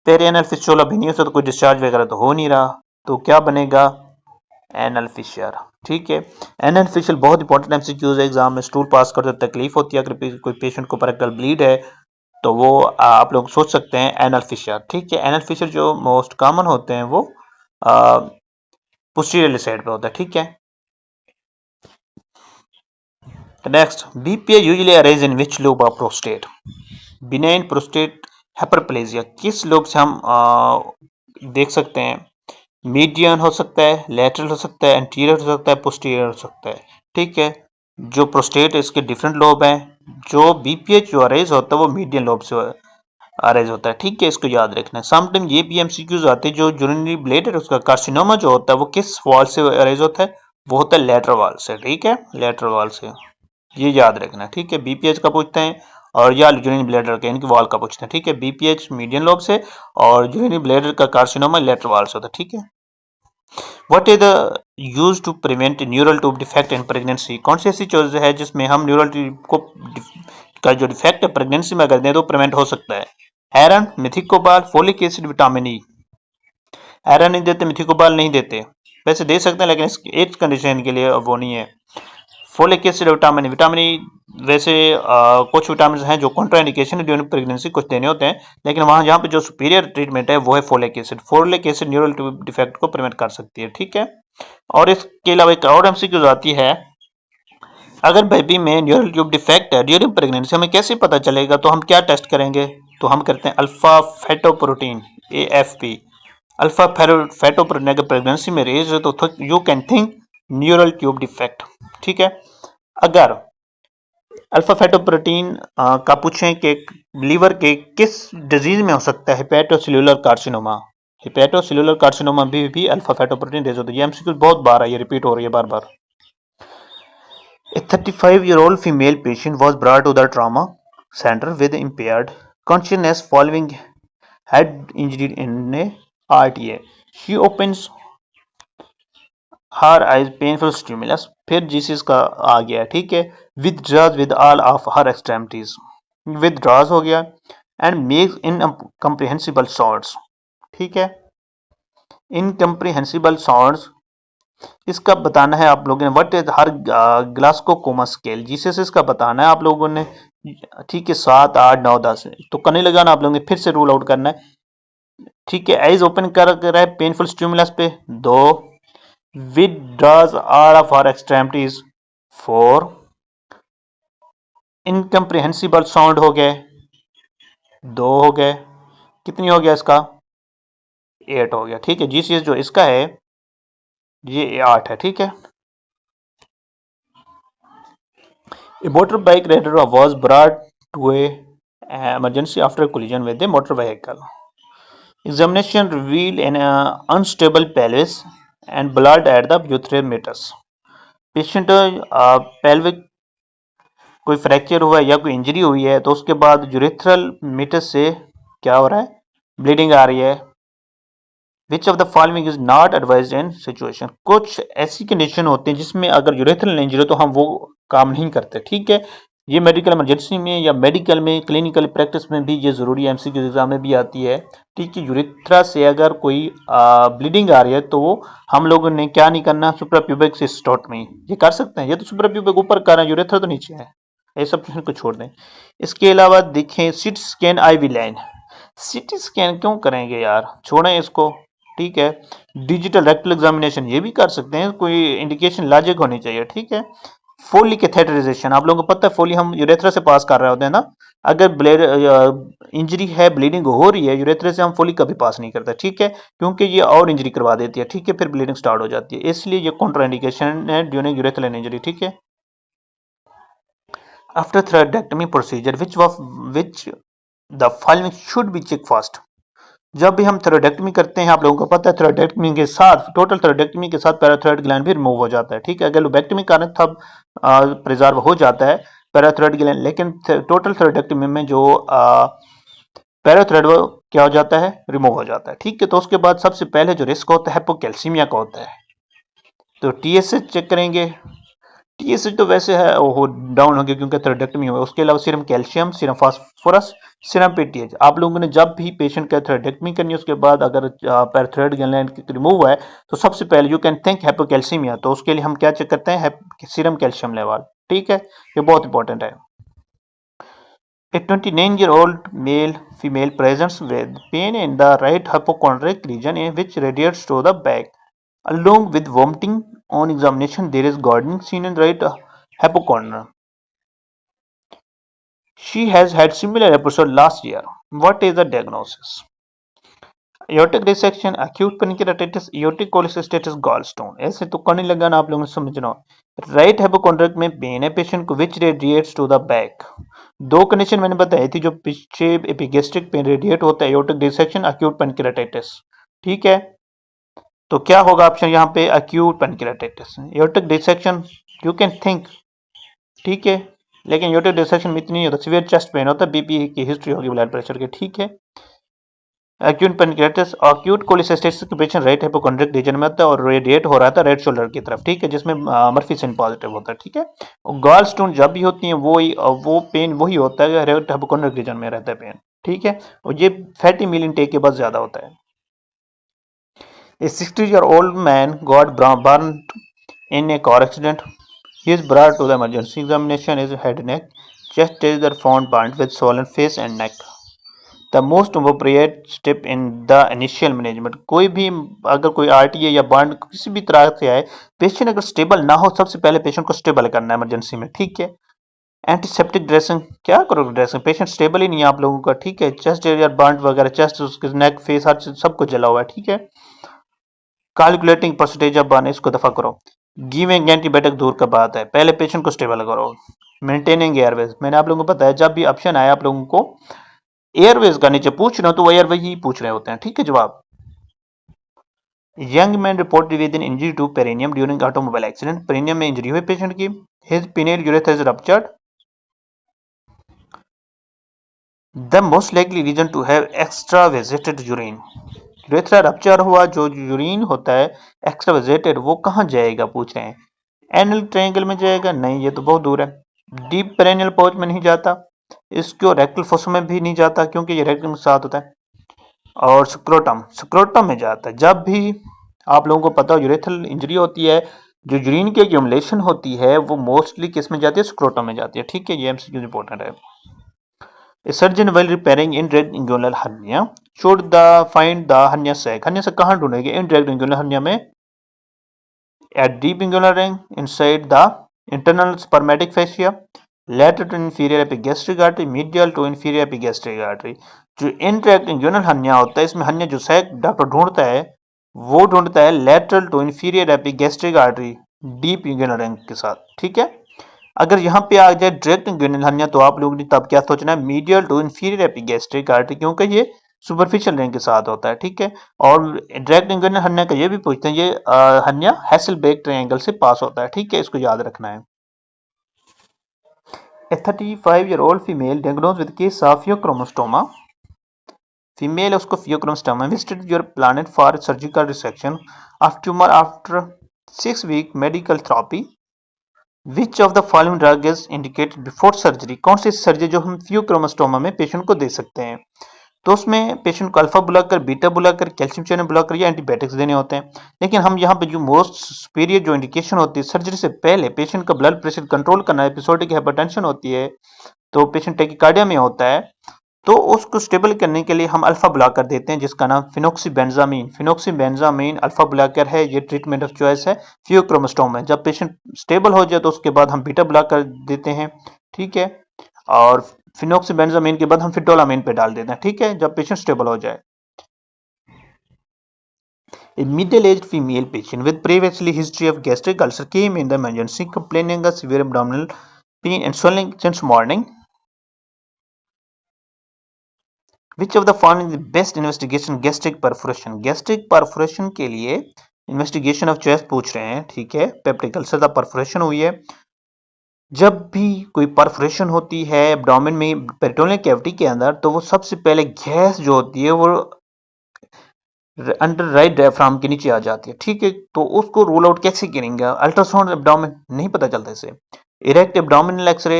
[SPEAKER 2] पेरिएनल फिस्टुला भी नहीं हो सकता, कोई डिस्चार्ज वगैरह तो हो नहीं रहा, तो क्या बनेगा? एनल फिशर, ठीक है। एनल फिशर बहुत इंपॉर्टेंट एमसीक्यूज है एग्जाम में, स्टूल पास करते तकलीफ होती है, अगर कोई पेशेंट को पेरेक्टल ब्लीड है तो वो आप लोग सोच सकते हैं एनल फिशर, ठीक है। एनल फिशर जो मोस्ट कॉमन होते हैं वो पोस्टीरियर साइड पे होता है, ठीक है। Next, BPA usually arise in which lobe of prostate? Benign prostate hyperplasia किस लोब से हम देख सकते हैं? मीडियन हो सकता है, लेटरल हो सकता है, एंटीरियर हो सकता है, पोस्टीरियर हो सकता है, ठीक है। जो प्रोस्टेट है इसके डिफरेंट लोब हैं, जो बीपीएच जो अरेज होता है वो मीडियन लोब से अरेज होता है, ठीक है, इसको याद रखना है। समटाइम ये भी एमसीक्यूज आते हैं, जो यूरिनरी ब्लैडर उसका कार्सिनोमा जो होता है वो किस वॉल से अरेज होता है? वो होता है लेटरल वॉल से, ठीक है, लेटरल वॉल से, ये याद रखना है, ठीक है। बीपीएच का पूछते हैं और या यूरिनरी ब्लैडर का, इनकी वॉल का पूछते हैं, ठीक है। बीपीएच मीडियन लोब से और यूरिनरी ब्लैडर का कार्सिनोमा लेटरल वॉल से होता है, ठीक है। What is the use to prevent neural tube defect in pregnancy? कौन सी ऐसी चीज है जिसमें हम न्यूरल ट्यूब को का जो डिफेक्ट है प्रेगनेंसी में कर दें तो प्रिवेंट हो सकता है? Iron, Methycobal, folic acid, vitamin E. Iron नहीं देते, मिथिकोबाल नहीं देते, वैसे दे सकते हैं लेकिन एज कंडीशन के लिए वो नहीं है। फोलिक एसिड, विटामिन ई, विटामिन ई वैसे कुछ विटामिन हैं जो कॉन्ट्राइंडिकेशन ड्यूरिंग प्रेगनेंसी कुछ देने होते हैं, लेकिन वहां जहां पे जो सुपीरियर ट्रीटमेंट है वो है folic acid. Folic acid neural tube defect को प्रिवेंट कर सकती है, ठीक है। और इसके अलावा एक और एमसीक्यू आती है, अगर बेबी में न्यूरल ट्यूब डिफेक्ट है ड्यूरिंग प्रेगनेंसी हमें कैसे पता चलेगा? तो हम क्या टेस्ट करेंगे? तो हम करते हैं अल्फा फेटोप्रोटीन, एएफपी। अल्फा फेटोप्रोटीन अगर प्रेगनेंसी में रेज है तो you can think neural tube defect, ठीक है। अगर अल्फा फेटोप्रोटीन का पूछें कि लीवर के किस डिजीज में हो सकता है, हेपेटोसेल्यूलर कार्सिनोमा, हेपेटोसेल्यूलर कार्सिनोमा भी अल्फा फेटोप्रोटीन रेज होता है। ये एमसीक्यू बहुत बार है, ये रिपीट हो रही है बार बार। A 35-year-old female patient was brought to the trauma center with impaired consciousness following head injury in a RTA. She opens her eyes painful stimulus, फिर जीसीस का आ गया, ठीक है। withdraws with all of her extremities, withdraws हो गया, and makes incomprehensible sounds, ठीक है। incomprehensible sounds इसका बताना है आप लोगों ने, what is her Glasgow coma scale, GCS इसका बताना है आप लोगों ने, ठीक है। 7, 8, 9, 10 तो करने लगाना आप लोगों ने, फिर से रूल आउट करना है, ठीक है। आइज ओपन कर रहा है पेनफुल स्टिमुलस पे 2, withdraws all of our extremities 4, incomprehensible sound हो गए 2 हो गए, कितनी हो गया इसका? 8 हो गया, ठीक है। जीसीएस जो इसका है ये 8 है, ठीक है। A motorbike rider was brought to a emergency after a collision with a motor vehicle. Examination revealed an unstable pelvis and blood at the urethromeatus. Patient pelvic कोई फ्रैक्चर हुआ है या कोई इंजरी हुई है तो उसके बाद यूरेथ्रल मीटस से क्या हो रहा है? ब्लीडिंग आ रही है। Which of the following is not advised in situation? कुछ ऐसी कंडीशन होती है जिसमें अगर यूरेथ्रल इंजरी हो तो हम वो काम नहीं करते, ठीक है। ये मेडिकल इमरजेंसी में या मेडिकल में क्लिनिकल प्रैक्टिस में भी ये जरूरी है, एमसीक्यू एग्जाम में भी आती है, ठीक है। यूरेथ्रा से अगर कोई ब्लीडिंग आ रही है तो हम लोगों ने क्या नहीं करना? सुप्राप्यूबिक सिस्टोटमी, ये कर सकते हैं। ये तो सुप्राप्यूबिक ऊपर कर रहे हैं, यूरेथ्रा तो नीचे है, ये सब को छोड़ दें। इसके अलावा देखें CT scan IV line, CT scan क्यों करेंगे यार, छोड़ें इसको। ठीक है, डिजिटल रेक्टल एग्जामिनेशन ये भी कर सकते हैं, कोई इंडिकेशन लॉजिक होनी चाहिए। ठीक है, फोली कैथेटराइजेशन, आप लोगों को पता है फोली हम यूरेथ्रा से पास कर रहे होते हैं ना। अगर ब्लेड इंजरी है, ब्लीडिंग हो रही है यूरेथ्रा से, हम फोली कभी पास नहीं करते। ठीक है, क्योंकि ये और इंजरी करवा देती है। ठीक है, फिर ब्लीडिंग स्टार्ट हो जाती है, इसलिए ये कॉन्ट्राइंडिकेशन है ड्यूरिंग यूरेथ्रल इंजरी। ठीक है, after thyroidectomy procedure which the following should be check fast. जब भी हम थ्रोइडेक्टमी करते हैं, आप लोगों को पता है थ्रोइडेक्टमी के साथ, टोटल थ्रोइडेक्टमी के साथ पैराथ्राइड ग्लैंड भी रिमूव हो जाता है। ठीक है, अगर लोबेक्टमी करें तब प्रिजर्व हो जाता है पैराथ्राइड ग्लैंड, लेकिन टोटल थ्रोइडेक्टमी में जो पैराथ्राइड वो क्या हो जाता है, रिमूव हो जाता है। ठीक है, तो उसके बाद सबसे पहले जो रिस्क होता है हिपोकैल्सीमिया का होता है, तो टीएसएच चेक करेंगे। टीएसएच तो वैसे है वो डाउन हो गया क्योंकि थ्रोइडेक्टमी हुआ। उसके अलावा serum calcium, serum phosphorus, serum PTH. आप लोगों ने जब भी पेशेंट का थ्रोइडेक्टमी करनी है, उसके बाद अगर पैराथ्राइड ग्लैंड रिमूव हुआ है, तो सबसे पहले यू कैन थिंक हाइपोकैल्सीमिया, तो उसके लिए हम क्या चेक करते हैं, सीरम कैल्शियम लेवल। ठीक है, ये बहुत इंपॉर्टेंट है। A 29-year-old male female presents with pain in the right hypochondriac region which radiates to the back. Along with vomiting, on examination there is gardening seen in right hypochondrium. She has had similar episode last year. What is the diagnosis? Aortic dissection, acute pancreatitis, aortic cholecystitis, gallstone. ऐसे तो करने लगा ना, आप लोगों ने समझना। Right hypochondriac में पेन है पेशेंट को विच रेडिएट्स टू द बैक। दो कंडीशन मैंने बताई थी, जो पीछे एपिगेस्ट्रिक पेन रेडिएट होता है, एओर्टिक डिसेक्शन, एक्यूट पैनक्रेटाइटिस। ठीक है, तो क्या होगा ऑप्शन यहाँ पे, acute pancreatitis. Aortic dissection you can think, ठीक है, लेकिन एओर्टिक डिसेक्शन में इतनी नहीं होता, सीवियर चेस्ट पेन होता है, बीपी की हिस्ट्री होगी ब्लड प्रेशर की। ठीक है, एक्यूट पैनक्रेटाइटिस, एक्यूट कोलिसिस्टिस के पेशेंट राइट हाइपोकॉन्ड्रिक रीजन में होता है और रेडिएट हो रहा था राइट शोल्डर की तरफ। ठीक है, जिसमें मर्फी सिन पॉजिटिव होता है। ठीक है, और गॉल स्टोन जब भी होती है वो पेन वही होता है, राइट हाइपोकॉन्ड्रिक रीजन में रहता है पेन। ठीक है, और ये फैटी मील इनटेक के बाद ज्यादा होता है। A 60-year-old man got burned in a car accident. He is brought to the emergency examination. His head, neck, chest tears are found burnt with swollen face and neck. The most appropriate step in the initial management. कोई भी अगर कोई RTA या burn किसी भी तरह से आए, पेशेंट अगर स्टेबल ना हो, सबसे पहले पेशेंट को स्टेबल करना है इमरजेंसी में। ठीक है, एंटीसेप्टिक ड्रेसिंग, क्या करोगे ड्रेसिंग, पेशेंट स्टेबल ही नहीं है आप लोगों का। ठीक है, चेस्ट एरिया बर्न वगैरह, चेस्ट, उसके नेक, फेस, हर सब कुछ जला हुआ है। ठीक है, कैलकुलेटिंग परसेंटेज ऑफ बर्न, इसको दफा करो। गिविंग एंटीबायोटिक दूर का बात है, पहले पेशेंट को स्टेबल करो। मेंटेनिंग एयरवेज, मैंने आप लोगों को बताया जब भी ऑप्शन आया आप लोगों को एयरवेज का नीचे पूछ रहे हो तो वो एयरवेज ही पूछ रहे होते हैं। ठीक है, जवाब। Young man reported with an injury to perineum during automobile accident. Perineum में इंजरी हुई पेशेंट की। His penile urethra is ruptured. The most likely reason to have extravasated urine. Urethra rupture हुआ, जो यूरिन होता है extra वेजेटेड, वो कहाँ जाएगा पूछ रहे हैं। एनल ट्रायंगल में जाएगा? नहीं, ये तो बहुत दूर है। डीप पेरिनियल पाउच में नहीं जाता, इसको रेक्टल फोसा में भी नहीं जाता क्योंकि ये रेक्टल के साथ होता है। और स्क्रोटम में जाता है। जब भी आप लोगों को पता हो यूरेथ्रल इंजरी होती है, जो यूरिन की एक्यूमुलेशन होती है वो मोस्टली किस में जाती है, स्क्रोटम में जाती है। ठीक है, ये एमसीक्यू इंपॉर्टेंट है। A surgeon while repairing indirect inguinal hernia should find the hernia sac. hernia sac कहाँ ढूंढेंगे? indirect inguinal hernia में at deep inguinal ring inside the internal spermatic fascia, lateral to inferior epigastric artery, medial to inferior epigastric artery. जो indirect inguinal hernia होता है, इसमें hernia जो sac doctor ढूंढता है वो ढूंढता है lateral to inferior epigastric artery, deep inguinal ring के साथ। ठीक है, अगर यहाँ पे आ जाए डायरेक्ट इंग्यूनल हर्निया तो आप लोगों ने तब क्या सोचना है, medial to inferior epigastric artery, क्योंकि ये सुपरफिशियल रिंग के साथ होता है। ठीक है, और डायरेक्ट इंग्यूनल हर्निया का ये भी पूछते हैं, ये हर्निया हैसेलबेक ट्रायंगल से पास होता है। ठीक है, इसको याद रखना है। A 35-year-old female diagnosed with case of pheochromostoma. Female है, उसको pheochromocytoma. Visited your planet for surgical resection of tumour after 6 week medical therapy. Which of the following drug is indicated before surgery. कौन सी surgery जो हम फियोक्रोमोस्टोमा में patient को दे सकते हैं, तो उसमें पेशेंट को अल्फा बुलाकर, बीटा बुलाकर, कैल्शियम चैनल बुलाकर या एंटीबायोटिक्स देने होते हैं। लेकिन हम यहाँ पे जो मोस्ट सुपीरियर जो इंडिकेशन होती है सर्जरी से पहले पेशेंट का ब्लड प्रेशर कंट्रोल करना, एपिसोडिक हाइपरटेंशन होती है, तो पेशेंट टेकिकार्डिया में होता है, तो उसको स्टेबल करने के लिए हम अल्फा ब्लॉकर देते हैं जिसका नाम फिनोक्सीबेंजामीन। फिनोक्सीबेंजामीन अल्फा ब्लॉकर है, ये ट्रीटमेंट ऑफ चॉइस है फियोक्रोमोस्टोम में। जब पेशेंट स्टेबल हो जाए तो उसके बाद हम बीटा ब्लॉकर देते हैं, ठीक है। और फिनोक्सीबेंजामीन के बाद हम फिटोलामीन पे डाल देते हैं, ठीक है, जब पेशेंट स्टेबल हो जाए। A middle-aged female patient with previously history of gastric ulcer came in the emergency complaining of severe abdominal pain and swelling since morning. Which of the following is the best investigation gastric perforation? Gastric perforation के लिए investigation of choice पूछ रहे हैं, ठीक है। Peptic ulcer का perforation हुई है। जब भी कोई परफोरेशन होती है एब्डोमेन में पेरिटोनियल कैविटी के अंदर, तो वो सबसे पहले गैस जो होती है वो अंडर राइट डायफ्राम के नीचे आ जाती है, ठीक है। तो उसको रूल आउट कैसे करेंगे? अल्ट्रासाउंड एब्डोमेन नहीं पता चलता इसे। Erect abdominal x-ray,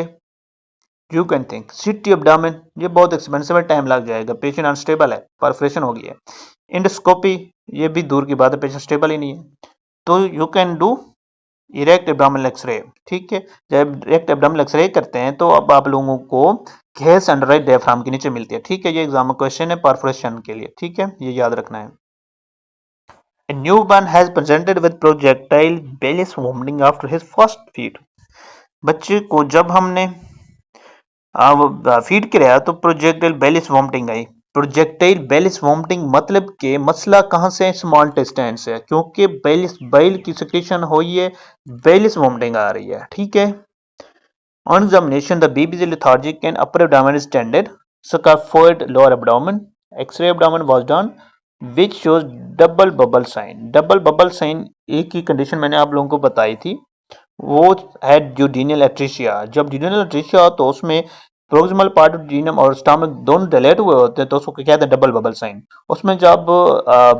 [SPEAKER 2] you can think. CT abdomen, ये बहुत एक्सपेंसिव है, टाइम लग जाएगा, पेशेंट अनस्टेबल है, परफोरेशन हो गई है। इंडोस्कोपी, ये भी दूर की बात है, पेशेंट स्टेबल ही नहीं है। तो you can do erect abdominal x-ray, ठीक है। जब इरेक्ट एब्डोमिनल एक्सरे करते हैं तो अब आप लोगों को गैस अंडर राइट डायफ्राम के नीचे मिलती है, ठीक है। ये एग्जाम में क्वेश्चन है परफोरेशन के लिए, ठीक है, ये याद रखना है। A newborn has presented with projectile belly vomiting after his first feed. बच्चे को जब हमने फीड कराया तो प्रोजेक्टाइल बेलिस वॉमिटिंग आई। प्रोजेक्टाइल बेलिस वॉमिटिंग मतलब के मसला कहाँ से है? स्मॉल इंटेस्टाइन से, क्योंकि बेलिस बाइल की सिक्रीशन हुई है, बेलिस वॉमिटिंग आ रही है, ठीक है। On examination, the baby is lethargic and upper abdomen is tended, scaphoid lower abdomen. X-ray abdomen was done, which shows double bubble sign. Double bubble sign एक ही कंडीशन मैंने आप लोगों को बताई थी, वो है ड्यूडेनल एट्रीशिया। जब ड्यूडेनल एट्रीशिया हो तो उसमें प्रोक्सिमल पार्ट ऑफ ड्यूडेनम और स्टमक दोनों डायलेट हुए होते हैं, तो उसको क्या कहते हैं? Double bubble sign. उसमें जब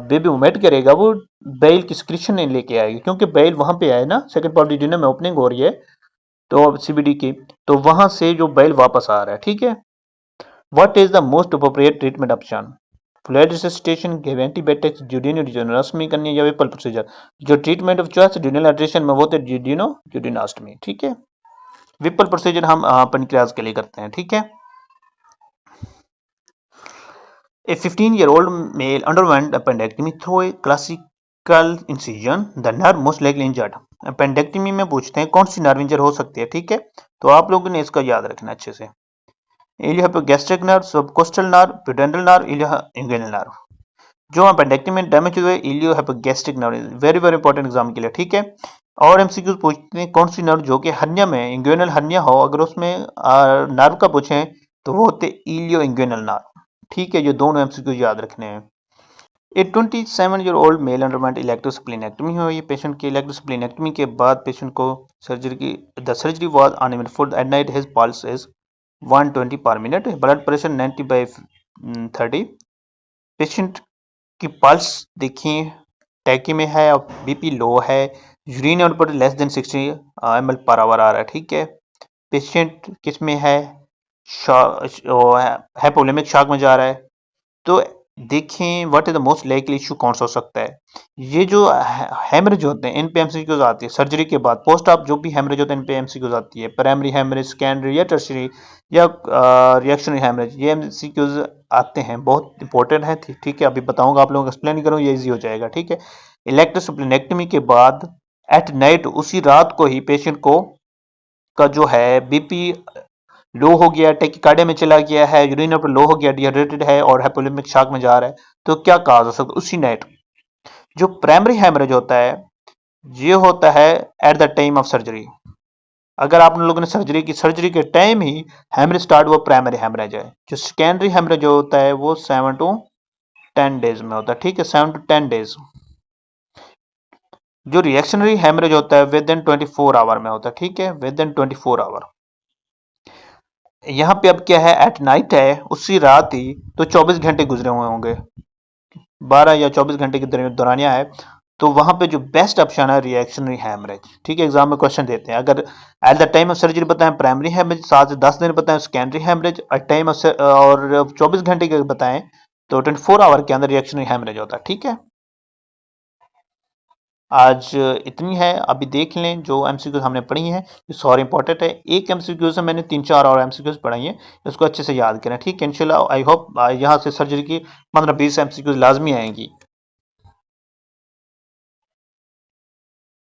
[SPEAKER 2] बेबी वोमिट करेगा वो बेल की सिक्रीशन नहीं लेके आएगी, क्योंकि बेल वहां पे है ना, सेकंड पार्ट ऑफ ड्यूडेनम में ओपनिंग हो रही है तो सीबीडी की, तो वहां से जो बेल वापस आ रहा है, ठीक है। What is the most appropriate treatment option? Fluid resuscitation, give antibiotics, duodenostomy करनी है या विपल प्रोसीजर? जो treatment of choice duodenal atresia में वो तो ड्यूडेनोस्टमी, ठीक है। विपल प्रोसीजर हम पेनक्रियाज के लिए करते हैं, ठीक है। A 15-year-old male underwent appendectomy through a classical incision. The nerve most likely injured. Appendectomy में पूछते हैं कौन सी नर्व इंजर हो सकती है, ठीक है। तो आप लोगों ने इसका याद रखना अच्छे से। Iliohypogastric nerve, subcostal nerve, pudendal nerve, ilioinguinal nerve. जो अपेंडेक्टमी में डैमेज हुए iliohypogastric nerve, very very important exam के लिए, ठीक है। और एमसीक्यू पूछते हैं कौन सी नर्व जो कि हर्निया में इंगुइनल हर्निया हो, अगर उसमें नर्व का पूछें तो वो होते इलियोइंगुइनल नर्व, ठीक है। ये दोनों एमसीक्यू याद रखने हैं। ए 27-year-old मेल अंडरवेंट इलेक्ट्रोस्प्लीनेक्टमी हुई। पेशेंट की इलेक्ट्रोस्प्लीनेक्टमी के बाद पेशेंट को the surgery was uneventful. At night his pulse is 120 per minute, blood pressure 90/30। Patient की पल्स देखिए टैकी में है और बीपी लो है, urine output less than 60 ml per hour आ रहा है, ठीक है। पेशेंट किस में है? हाइपोवोलेमिक शॉक में जा रहा है। तो देखें what is the most likely issue कौन सा हो सकता है? ये जो हेमरेज होते हैं इन पे एमसीक्यूज आती है सर्जरी के बाद, पोस्ट ऑप जो भी हेमरेज होते हैं इन पे एमसीक्यूज आती है। प्राइमरी हेमरेज, सेकेंडरी या टर्शियरी या रिएक्शनरी हेमरेज, ये एमसीक्यूज आते हैं, बहुत इंपॉर्टेंट है, ठीक है। अभी बताऊंगा, आप लोगों को एक्सप्लेन करूँ, ये इजी हो जाएगा, ठीक है। इलेक्ट्रोस्प्लीनेक्टमी के बाद एट नाइट उसी रात को ही पेशेंट को का जो है बीपी लो हो गया, टैकीकार्डिया में चला गया है, यूरिन आउटपुट लो हो गया, डिहाइड्रेटेड है और हाइपोवोलेमिक शॉक में जा रहा है, तो क्या कहा जा सकता है उसी नाइट? जो प्राइमरी हेमरेज होता है ये होता है at the time of surgery. अगर आप लोगों ने सर्जरी की, सर्जरी के टाइम ही हेमरेज स्टार्ट हुआ, प्राइमरी हेमरेज है। जो सेकेंडरी हेमरेज होता है वो 7 to 10 डेज में होता है, ठीक है, 7 to 10 डेज। जो रिएक्शनरी हेमरेज होता है विद इन 24 आवर में होता है, ठीक है, विद इन 24 आवर। यहाँ पे अब क्या है, एट नाइट है, उसी रात ही, तो 24 घंटे गुजरे हुए होंगे, 12 या 24 घंटे के दौरानिया है, तो वहां पे जो बेस्ट ऑप्शन है रिएक्शनरी हेमरेज, ठीक है। एग्जाम में क्वेश्चन देते हैं, अगर at the time of surgery बताएं प्राइमरी हेमरेज, 7 से 10 दिन बताएं सेकेंडरी हेमरेज, टाइम और 24 घंटे के बताएं तो 24 आवर के अंदर रिएक्शनरी हेमरेज होता है, ठीक है। आज इतनी है। अभी देख लें जो एमसीक्यूज हमने पढ़ी हैं, ये सारे इंपॉर्टेंट है। एक एमसीक्यू से मैंने 3-4 और एमसीक्यूज पढ़ाई हैं, इसको अच्छे से याद करें। ठीक है, इंशाल्लाह आई होप यहाँ से सर्जरी की 15-20 एमसीक्यूज लाजमी आएंगी।